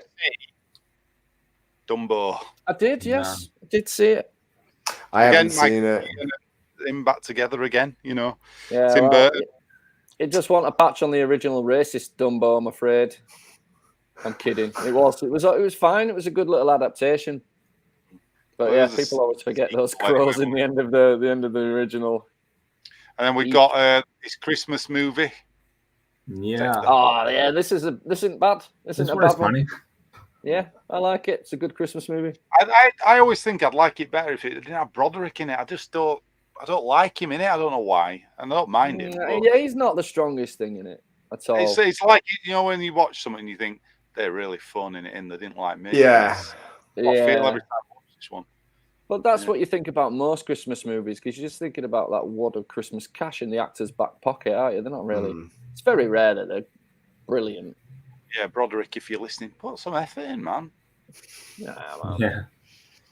Dumbo. I did, yes. I did see it. I haven't seen it. Him back together again, you know. Yeah, Tim Burton. It just want a patch on the original racist Dumbo, I'm afraid. I'm kidding. It was fine. It was a good little adaptation. But yeah, people always forget those crows in the end of the original. And then we got this Christmas movie. Yeah. Oh yeah, this isn't bad. This isn't a bad one. Funny. Yeah, I like it. It's a good Christmas movie. I always think I'd like it better if it didn't have Broderick in it. I don't like him in it. I don't know why. And I don't mind him. Yeah, he's not the strongest thing in it at all. It's like, you know, when you watch something and you think they're really fun in it and they didn't like me. Yeah. I feel every time I watch this one. But that's what you think about most Christmas movies, because you're just thinking about that wad of Christmas cash in the actor's back pocket, aren't you? They're not really. It's very rare that they're brilliant. Yeah, Broderick, if you're listening, put some effort in, man. Yeah, man. Yeah.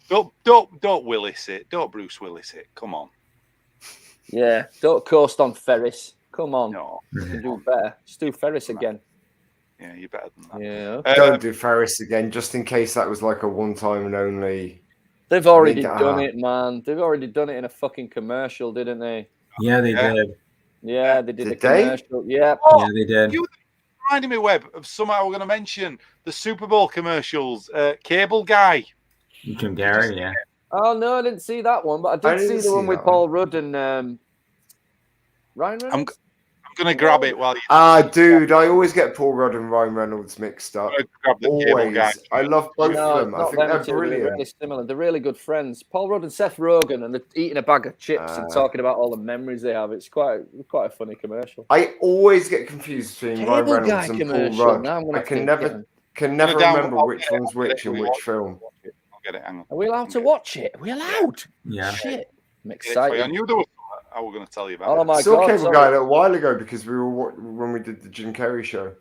Don't Willis it. Don't Bruce Willis it. Come on. Yeah, don't coast on Ferris. Come on. No. You can do better. Just do Ferris again. Yeah, you're better than that. Yeah. Don't do Ferris again, just in case that was like a one-time and only. They've already done it, man. They've already done it in a fucking commercial, didn't they? Yeah, they did. Yeah, they did a they? commercial. Yeah. Yeah, they did. You reminded me, Webb, of something I was going to mention. The Super Bowl commercials. Cable Guy. Jim Carrey, yeah. Oh, no, I didn't see that one, but I did see the one with Paul Rudd and Ryan Reynolds. I'm going to grab it while you... dude, I always get Paul Rudd and Ryan Reynolds mixed up. Grab the Cable Guy. I love both of them. I think they're brilliant. They're really similar. They're really good friends. Paul Rudd and Seth Rogen, and they're eating a bag of chips and talking about all the memories they have. It's quite a funny commercial. I always get confused between Ryan Cable Reynolds Guy and commercial. Paul Rudd. Now I'm gonna I can think, never remember which one's which in which film. I'll get it. Hang on. Are we allowed to watch it? Are we allowed? Yeah. Shit. I'm excited. I knew there was something I was going to tell you about. Oh my Saw God. Cable Guy a little while ago because we were when we did the Jim Carrey show.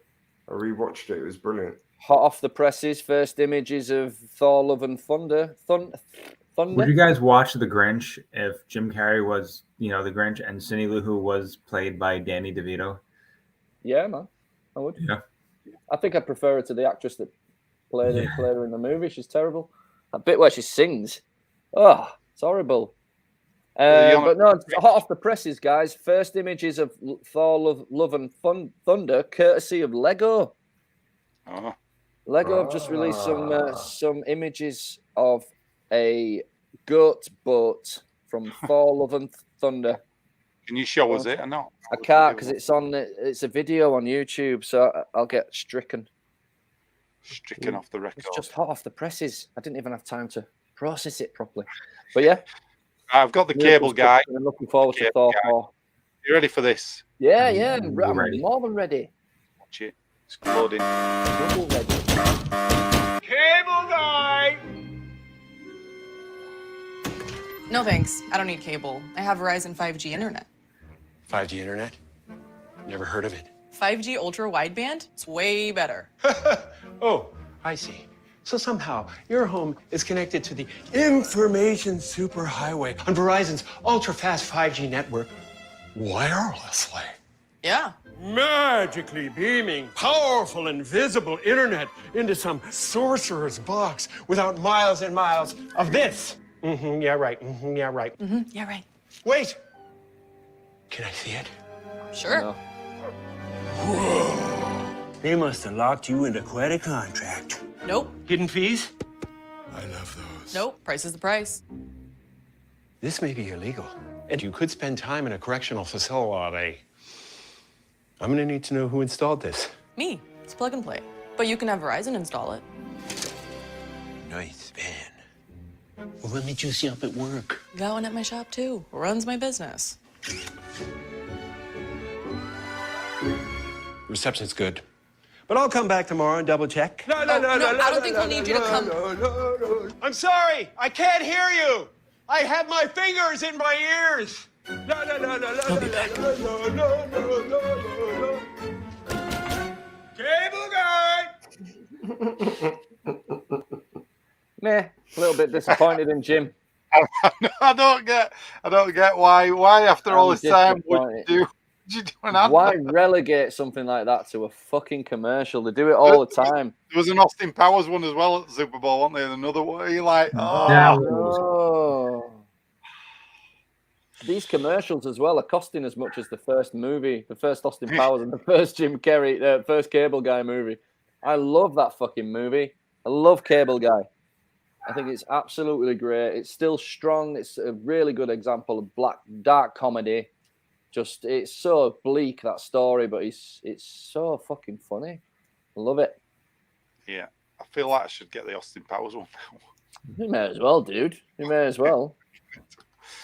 I rewatched it. It was brilliant. Hot off the presses, first images of Thor: Love and Thunder. Thunder. Would you guys watch The Grinch if Jim Carrey was, the Grinch, and Cindy Lou Who was played by Danny DeVito? Yeah, man. I would. Yeah. I think I'd prefer her to the actress that played her in the movie. She's terrible. That bit where she sings. Oh, it's horrible. But no, hot off the presses, guys. First images of Thor: Love and Thunder, courtesy of Lego. Oh. Lego have just released some images of a goat boat from Thor: Love and Thunder. Can you show us it or not? I can't because it's a video on YouTube, so I'll get stricken. Stricken off the record. It's just hot off the presses. I didn't even have time to process it properly. But yeah. I've got the Cable Guy. I'm looking forward to Thor 4. You ready for this? Yeah, I'm ready. more than ready. Watch it. It's loading. Double ready. Cable Guy! No thanks. I don't need cable. I have Verizon 5G internet. 5G internet? Never heard of it. 5G ultra wideband? It's way better. Oh, I see. So somehow your home is connected to the information superhighway on Verizon's ultra-fast 5G network wirelessly. Yeah. Magically beaming powerful invisible internet into some sorcerer's box without miles and miles of this. Yeah, right. Yeah, right. Yeah, right. Wait. Can I see it? Sure. No. Whoa. They must have locked you into quite a contract. Nope. Hidden fees? I love those. Nope. Price is the price. This may be illegal, and you could spend time in a correctional facility. I'm gonna need to know who installed this. Me. It's plug and play. But you can have Verizon install it. Nice van. Well, let me juice you up at work. Got one at my shop too. Runs my business. Reception's good. But I'll come back tomorrow and double check. No, I don't think we'll need you to come. No. I'm sorry, I can't hear you. I have my fingers in my ears. I'll be back. Cable guy. Meh. A little bit disappointed in Jim. I don't get why after all this time would you do an advert? Why relegate something like that to a fucking commercial? They do it all the time. There was an Austin Powers one as well at the Super Bowl, wasn't there? And another one. You're like, oh. These commercials as well are costing as much as the first movie, the first Austin Powers and the first Jim Carrey, the first Cable Guy movie. I love that fucking movie. I love Cable Guy. I think it's absolutely great. It's still strong. It's a really good example of dark comedy. Just, it's so bleak, that story, but it's so fucking funny. I love it. Yeah, I feel like I should get the Austin Powers one now. You may as well, dude. You may as well.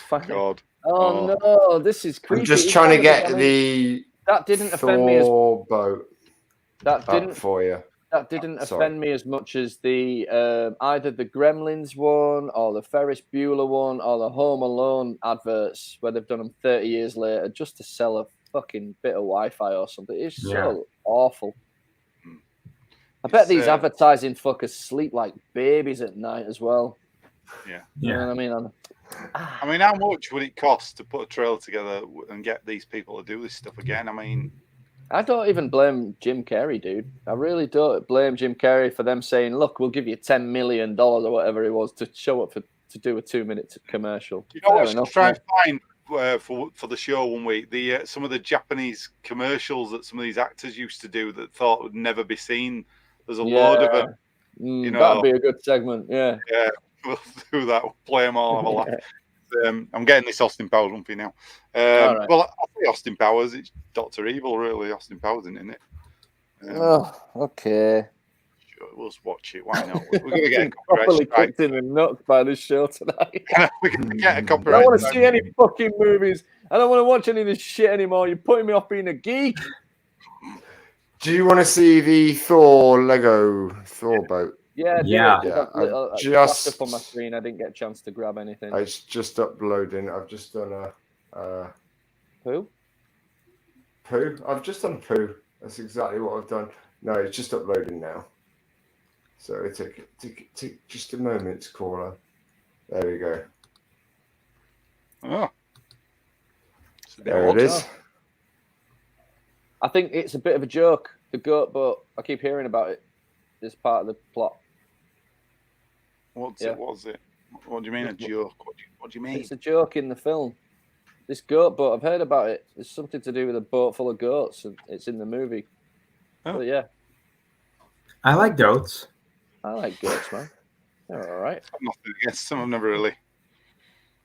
God. Oh no, this is creepy. I'm just trying to get the that didn't offend me as boat. That didn't for you. That didn't offend me as much as the either the Gremlins one or the Ferris Bueller one or the Home Alone adverts where they've done them 30 years later just to sell a fucking bit of Wi-Fi or something. It's so awful. I bet these advertising fuckers sleep like babies at night as well. Yeah. You know what I mean? I mean, how much would it cost to put a trailer together and get these people to do this stuff again? I mean, I don't even blame Jim Carrey, dude. I really don't blame Jim Carrey for them saying, look, we'll give you $10 million or whatever it was to show up to do a 2-minute commercial. You know what? I should try and find for the show one week some of the Japanese commercials that some of these actors used to do that thought would never be seen. There's a load of them. You know, that'd be a good segment. Yeah. Yeah. We'll do that. We'll play them all. Have a laugh. I'm getting this Austin Powers one for you now. Right. Well, I say Austin Powers. It's Dr. Evil, really. Austin Powers, isn't it? Okay. Sure, we'll watch it. Why not? We're going to get a properly kicked in the nuts by this show tonight. We're going to get a copyright. I don't want to see any fucking movies. I don't want to watch any of this shit anymore. You're putting me off being a geek. Do you want to see the Lego Thor boat? Yeah. I just up on my screen. I didn't get a chance to grab anything. It's just uploading. I've just done a poo. I've just done poo. That's exactly what I've done. No, it's just uploading now. So it took just a moment, caller. There we go. Oh, there it is. I think it's a bit of a joke. The goat boat. I keep hearing about it. It's part of the plot. What's it? What do you mean a joke? What do you mean? It's a joke in the film. This goat boat, I've heard about it. It's something to do with a boat full of goats, and it's in the movie. Oh yeah. I like goats. I like goats, man. They're all right. I'm nothing against them. I've never really.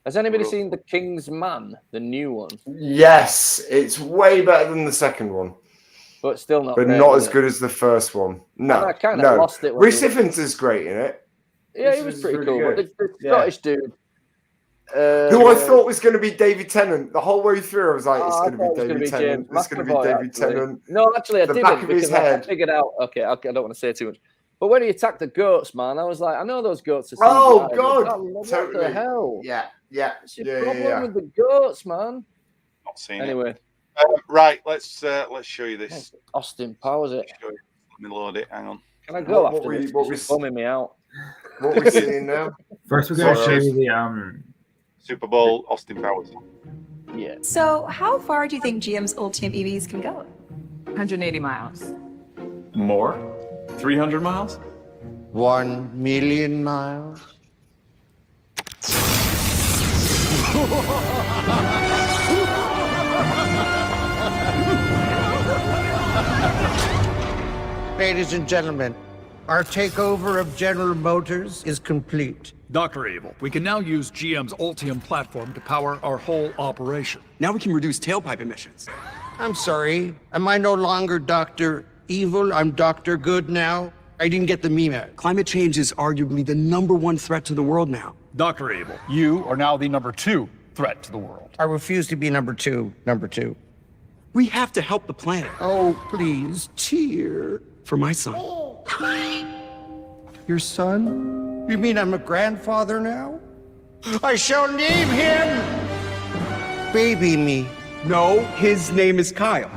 Has anybody seen The King's Man, the new one? Yes, it's way better than the second one. But still not. But not as good as the first one. No, I kind of lost it. Rhys Ifans is great in it. Yeah, he was pretty cool. But the Scottish dude, who I thought was going to be David Tennant, the whole way through, I was like, it's going to be David Tennant. It's going to be David Tennant. No, actually, I didn't. Back of his head. I figured out. Okay, I don't want to say too much. But when he attacked the goats, man, I was like, I know those goats are. Oh God! What the hell? Yeah. What's your problem with the goats, man? Not seen it. Anyway. Right, let's show you this. Austin Powers it. Let me load it. Hang on. Can I go after this? It's bumming me out. What are we seeing now? First, we're going to show you the Super Bowl Austin Powers. Yeah. So, how far do you think GM's Ultium EVs can go? 180 miles. More? 300 miles? 1 million miles? Ladies and gentlemen, our takeover of General Motors is complete. Dr. Evil, we can now use GM's Ultium platform to power our whole operation. Now we can reduce tailpipe emissions. I'm sorry, am I no longer Dr. Evil? I'm Dr. Good now? I didn't get the meme. Climate change is arguably the #1 threat to the world now. Dr. Evil, you are now the #2 threat to the world. I refuse to be number two. We have to help the planet. Oh, please, cheer for my son. Your son? You mean I'm a grandfather now? I shall name him Baby Me. No, his name is Kyle.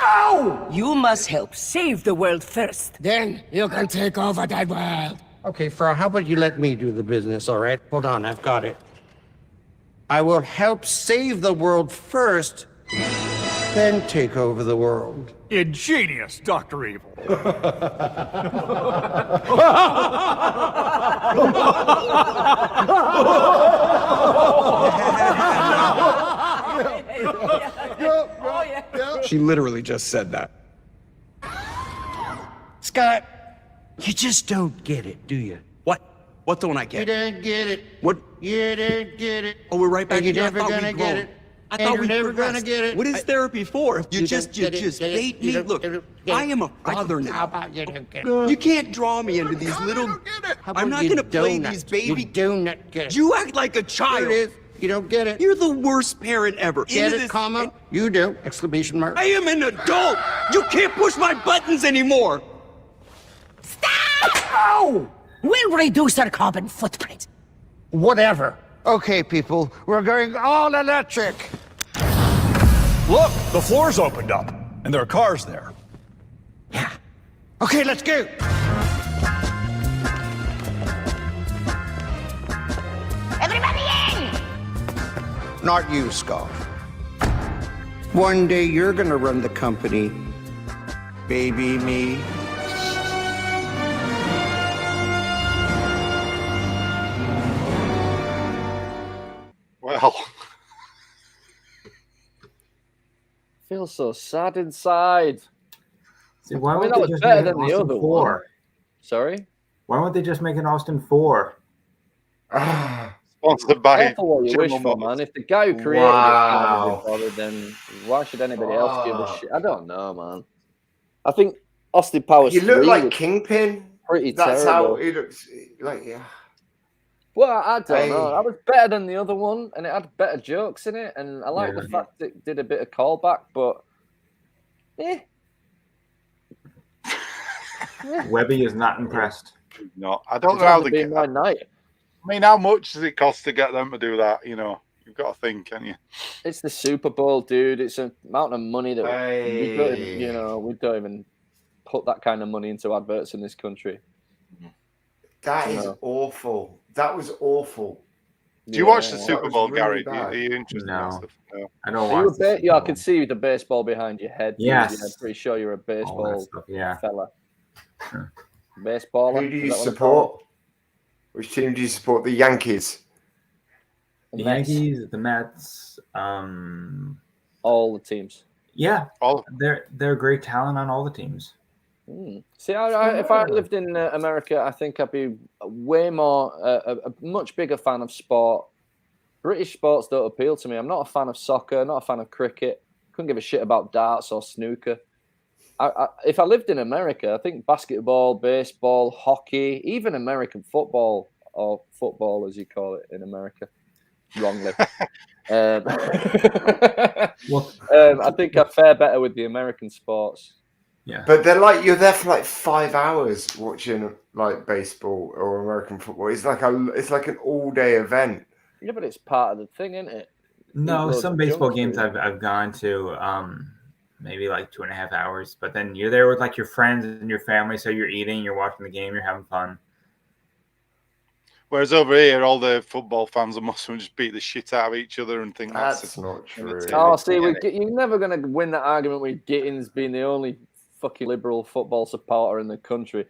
Ow! You must help save the world first. Then you can take over that world. Okay, Frau, how about you let me do the business, all right? Hold on, I've got it. I will help save the world first, then take over the world. Ingenious, Dr. Evil. She literally just said that. Scott, you just don't get it, do you? What? What don't I get? You don't get it. What? You don't get it. Oh, we're right back And you're here. never gonna get it. I And thought you're we never progressed. gonna get it. What is therapy for? You just bait me. Look, I am a father How now. about you don't get it? You can't draw me into these little. How I'm about not you gonna play don't these not- baby. You do not get it. You act like a Here child. it is. You don't get it. You're the worst parent ever. Get Into it, this- comma? You do! Exclamation mark. I am an adult. You can't push my buttons anymore. Ow! We'll reduce our carbon footprint. Whatever. Okay, people, we're going all electric. Look, the floor's opened up, and there are cars there. Yeah. Okay, let's go. Everybody in! Not you, Scott. One day you're gonna run the company. Baby me. Well, Feel so sad inside. See, why I mean, would that they was just better make than an the Austin other 4? one. Sorry? Why won't they just make an Austin 4? sponsored by Careful what you wish for, man. If the guy who created Wow. it can't be bothered, then why should anybody else give a shit? I don't know, man. I think Austin Powers You look 3 like was Kingpin. pretty That's terrible. how he looks. Like, yeah. Well, I don't Hey. know. That was better than the other one, and it had better jokes in it, and I like Yeah. the fact that it did a bit of callback, but Webby is not impressed. No, I don't it's know how only they been get. my night. I mean, how much does it cost to get them to do that? You know, you've got to think, can't you? It's the Super Bowl, dude. It's an amount of money that we don't even, Hey. we don't even put that kind of money into adverts in this country. That You is know. awful. That was awful. Do you watch the Yeah. Super was Bowl, really Gary? bad. Are you interested in that No. stuff? No. I don't Are you watch a this yeah, I film. can see the baseball behind your head. dude. Yes. Yeah, I'm pretty sure you're a All that baseball stuff, yeah. fella. Baseballer. Who do is you that what it's support? Which team do you support? The Yankees. The Mets. Yankees, the Mets, All the teams. yeah, All they're great talent on all the teams. See, if I lived in America, I think I'd be way more, a much bigger fan of sport. British sports don't appeal to me. I'm not a fan of soccer, not a fan of cricket. Couldn't give a shit about darts or snooker. If I lived in America, I think basketball, baseball, hockey, even American football, or football as you call it in America, wrongly. I think I fare better with the American sports. Yeah. But they're like you're there for like 5 hours watching like baseball or American football. It's like an all-day event. Yeah, but it's part of the thing, isn't it? No, Loads some of baseball junk games food. I've gone to, maybe like 2.5 hours, but then you're there with like your friends and your family, so you're eating, you're watching the game, you're having fun. Whereas over here, all the football fans are must just beat the shit out of each other and think That's not true. Oh, see, you're never going to win that argument with Gittins being the only fucking liberal football supporter in the country.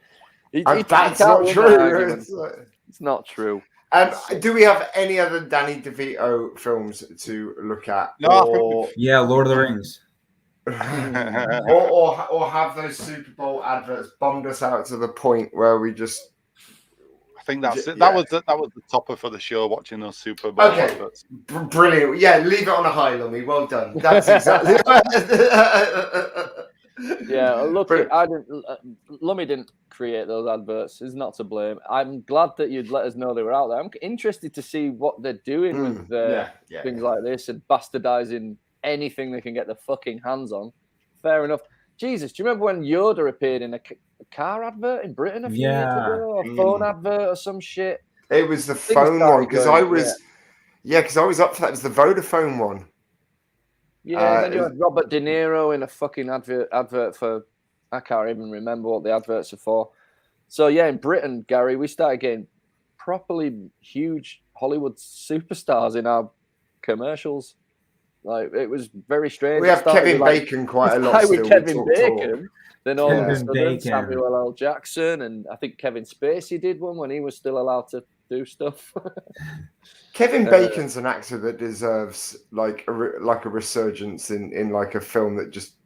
That's can't not win that true. argument. It's like- It's not true. Do we have any other Danny DeVito films to look at? No, I or, Yeah, Lord of the Rings. or have those Super Bowl adverts bummed us out to the point where we just... I think that's it. Yeah. That was the topper for the show. Watching those Super Bowl Okay, adverts. brilliant. Yeah, leave it on a high, Lummy. Well done. That's exactly... Yeah, look, I didn't. Lummy didn't create those adverts. He's not to blame. I'm glad that you'd let us know they were out there. I'm interested to see what they're doing with things like this and bastardizing anything they can get their fucking hands on. Fair enough. Jesus, do you remember when Yoda appeared in a car advert in Britain a few years ago? A phone advert or some shit? It was the phone one because I was, because I was up for that. It was the Vodafone one. Yeah, and then you had Robert De Niro in a fucking advert for, I can't even remember what the adverts are for. So yeah, in Britain, Gary, we started getting properly huge Hollywood superstars in our commercials. Like, it was very strange. We have Kevin Bacon quite a lot still. With Kevin Bacon. Then all of a sudden, Bacon. Samuel L. Jackson, and I think Kevin Spacey did one when he was still allowed to do stuff. Kevin Bacon's an actor that deserves like a resurgence in like a film that just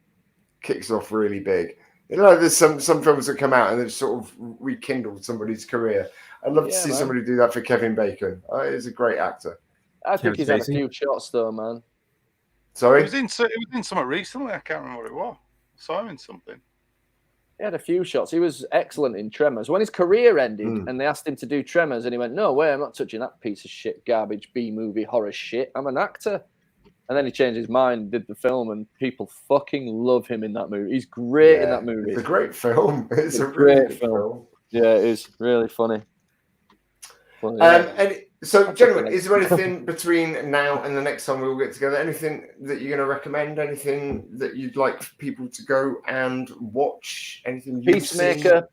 kicks off really big. You know, there's some films that come out and they've sort of rekindled somebody's career. I'd love to see somebody do that for Kevin Bacon. He's a great actor. I think he's had a few shots though, man. Sorry? He was in something recently. I can't remember what it was. I saw him in something. He had a few shots. He was excellent in Tremors. When his career ended and they asked him to do Tremors, and he went, "No way, I'm not touching that piece of shit, garbage, B-movie, horror shit. I'm an actor." And then he changed his mind, did the film, and people fucking love him in that movie. He's great in that movie. It's a great film. It's a great really film. Yeah, it is really funny. Well, And so, gentlemen, is there anything between now and the next time we all get together? Anything that you're going to recommend? Anything that you'd like people to go and watch? Anything you've Peacemaker,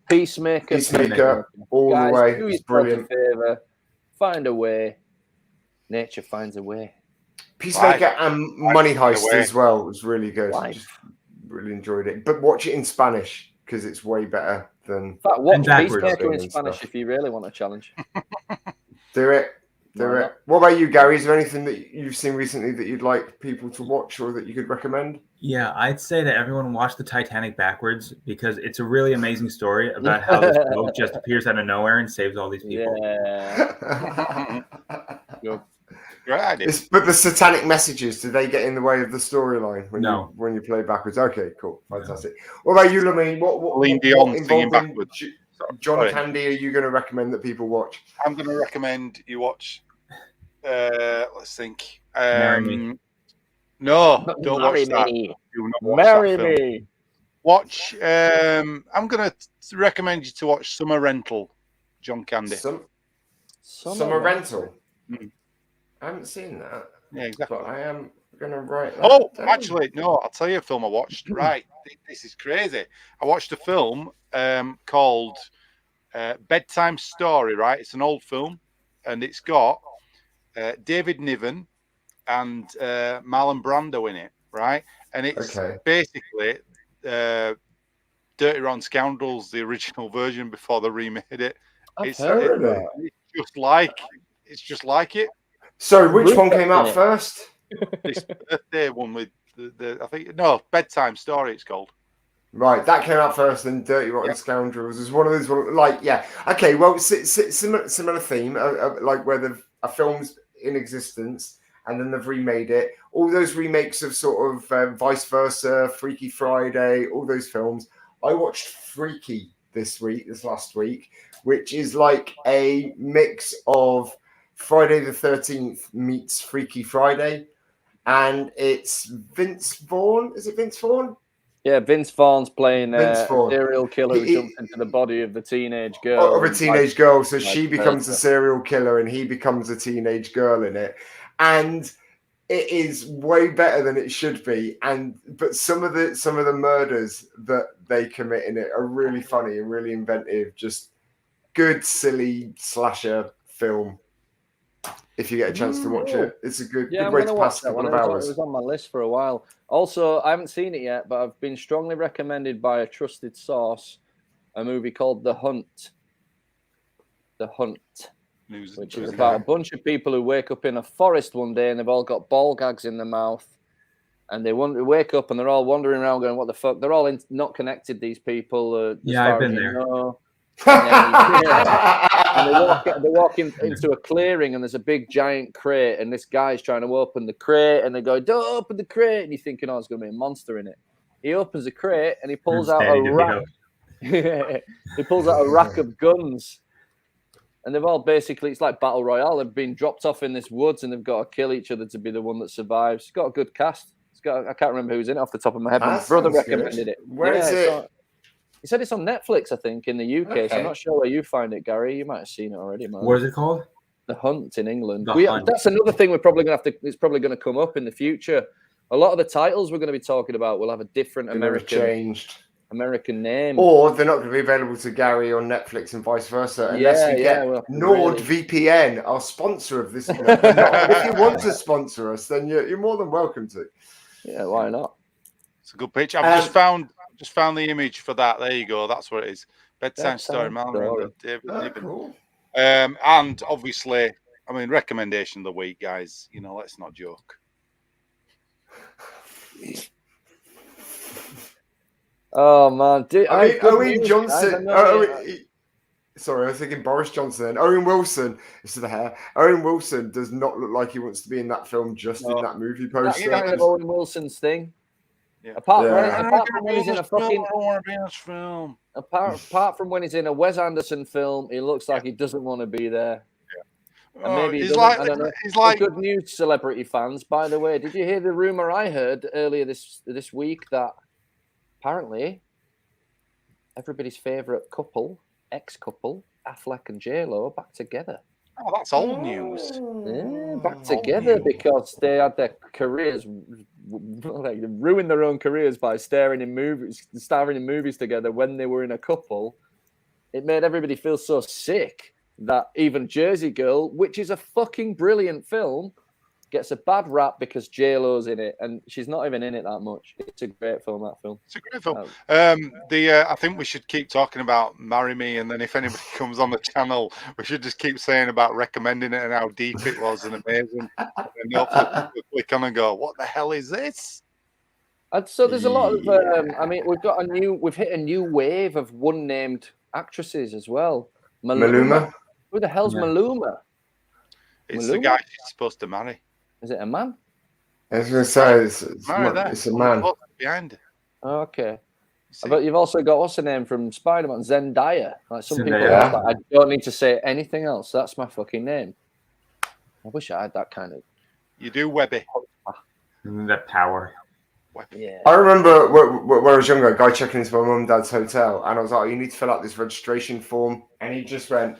all Guys, the way. Do It's yourself a brilliant. favor. Find a way. Nature finds a way. Peacemaker and Money Heist as well. It was really good. Just really enjoyed it. But watch it in Spanish because it's way better than. In fact, watch Peacemaker in Spanish if you really want a challenge. Do it. What about you, Gary? Is there anything that you've seen recently that you'd like people to watch or that you could recommend? Yeah, I'd say that everyone watch the Titanic backwards because it's a really amazing story about how this boat just appears out of nowhere and saves all these people. Yeah. Great idea. But the satanic messages, do they get in the way of the storyline when you play backwards? Okay, cool. Fantastic. What about you, Lamine? What involved backwards? John Candy, are you going to recommend that people watch? I'm going to recommend you watch. Let's think. Marry Me. No, don't watch that. Do not watch Marry that film. Me. Watch. I'm going to recommend you to watch Summer Rental. John Candy. Summer Rental. I haven't seen that. Yeah, exactly. But I am going to write that down. Actually, no. I'll tell you a film I watched. Right, this is crazy. I watched a film called Bedtime Story. Right, it's an old film, and it's got David Niven and Marlon Brando in it. Right, and it's basically Dirty Rotten Scoundrels, the original version before they remade it. It's just like it. So, which one came out first? This birthday one with I think Bedtime Story. It's called. Right, that came out first, and Dirty Rotten Scoundrels is one of those. Okay, well, similar theme, like where a film's in existence and then they've remade it. All those remakes of sort of Vice Versa, Freaky Friday, all those films. I watched Freaky this last week, which is like a mix of Friday the 13th meets Freaky Friday, and it's Vince Vaughn. Is it Vince Vaughn? Yeah, Vince Vaughn's playing a serial killer who jumps into the body of the teenage girl. Of a teenage girl, so she becomes a serial killer and he becomes a teenage girl in it. And it is way better than it should be. But some of the murders that they commit in it are really funny and really inventive. Just good, silly slasher film. If you get a chance to watch it, it's a good way to pass a couple of hours. It was on my list for a while. Also, I haven't seen it yet, but I've been strongly recommended by a trusted source a movie called The Hunt. The Hunt, which is about a bunch of people who wake up in a forest one day and they've all got ball gags in their mouth. And they wake up and they're all wandering around going, what the fuck? They're all not connected, these people. I've been there. And they walk into a clearing and there's a big giant crate and this guy's trying to open the crate and they go, don't open the crate, and you're thinking, oh, there's going to be a monster in it. He opens a crate and he pulls It's out Danny a rack. He pulls out a rack of guns. And they've all basically, it's like Battle Royale. They've been dropped off in this woods and they've got to kill each other to be the one that survives. It's got a good cast. I can't remember who's in it off the top of my head. My brother recommended it. Where is it? He said it's on Netflix, I think, in the UK. Okay. So I'm not sure where you find it, Gary. You might have seen it already, man. What is it called? The Hunt in England. Hunt. That's another thing we're probably going to have to. It's probably going to come up in the future. A lot of the titles we're going to be talking about will have a different American name, or they're not going to be available to Gary on Netflix and vice versa, unless we get NordVPN, our sponsor of this. If you want to sponsor us, then you're more than welcome to. Yeah, why not? It's a good pitch. I've just found the image for that. There you go. That's what it is. Bedtime Story. David. Cool. And obviously, I mean, recommendation of the week, guys. You know, let's not joke. Oh man, Owen Johnson. Sorry, I was thinking Boris Johnson. And Owen Wilson. It's the hair. Owen Wilson does not look like he wants to be in that film. Just in that movie poster. That's kind of Owen Wilson's thing. Yeah. Apart from when he's in a fucking film. Apart from when he's in a Wes Anderson film, he looks like he doesn't want to be there. And maybe he's like good news, celebrity fans. By the way, did you hear the rumor I heard earlier this week that apparently everybody's favorite ex-couple, Affleck and J-Lo, are back together? Oh, that's old news. Yeah, back together because they had their careers ruined their own careers by starring in movies together when they were in a couple. It made everybody feel so sick that even Jersey Girl, which is a fucking brilliant film, gets a bad rap because J-Lo's in it, and she's not even in it that much. It's a great film, that film. It's a great film. I think we should keep talking about Marry Me, and then if anybody comes on the channel, we should just keep saying about recommending it and how deep it was and amazing. And they'll click on and go, what the hell is this? And so there's a lot of, we've hit a new wave of one-named actresses as well. Maluma? Who the hell's Maluma? It's the guy she's supposed to marry. Is it a man? I was going to say, it's a man. Behind it. Okay. But you've also got, what's her name from Spider-Man? Zendaya. Like some people are like, I don't need to say anything else. That's my fucking name. I wish I had that kind of... You do, Webby. That power. Yeah. I remember when I was younger, a guy checking into my mum and dad's hotel, and I was like, you need to fill out this registration form. And he just went...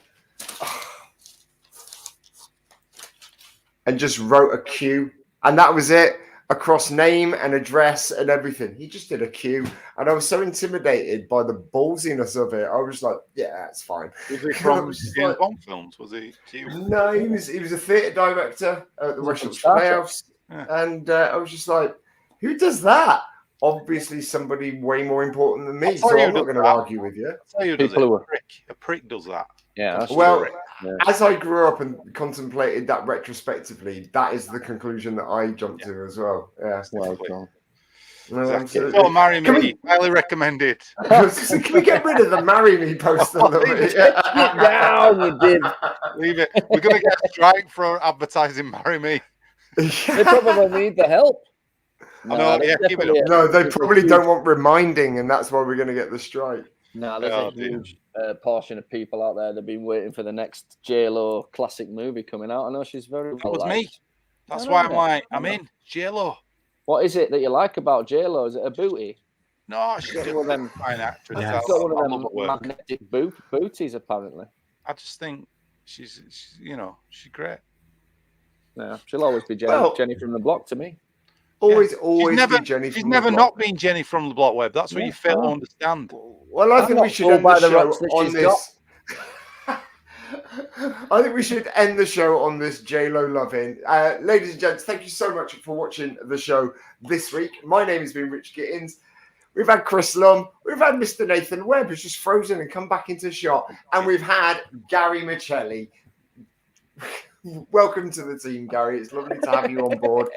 and just wrote a Q, and that was it, across name and address and everything. He just did a Q, and I was so intimidated by the ballsiness of it. I was like, yeah, it's fine. Was he from James Bond films? Was he Q? No, he was a theatre director at the West Yorkshire Playhouse, and I was just like, who does that? Obviously, somebody way more important than me, so I'm not going to argue with you. I'll tell you who does it. A prick does that. Yeah. Well, as I grew up and contemplated that retrospectively, that is the conclusion that I jumped to as well. Yeah. So Marry Me, highly recommended. Can we get rid of the Marry Me poster? Down, you did. Leave it. We're going to get a strike for advertising Marry Me. They probably need the help. No, they probably don't want reminding, and that's why we're going to get the strike. No, there's a huge portion of people out there that've been waiting for the next J-Lo classic movie coming out. I know she's very well liked. Me. That's why I'm in J-Lo. What is it that you like about J-Lo? Is it a booty? No, she's got one of them fine actress. She's got one of them magnetic booties, apparently. I just think she's great. Yeah, she'll always be Jenny from the Block to me. Always be Jenny. She's never not been Jenny from the Block, Webb. That's what you fail to understand. Well, I think we should end the show on this. I think we should end the show on this J-Lo loving. Ladies and gents, thank you so much for watching the show this week. My name has been Rich Gittins. We've had Chris Lumb. We've had Mr. Nathan Webb, who's just frozen and come back into shot. And we've had Gary Miceli. Welcome to the team, Gary. It's lovely to have you on board.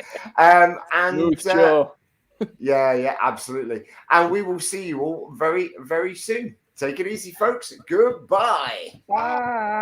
Yeah, absolutely. And we will see you all very, very soon. Take it easy, folks. Goodbye. Bye.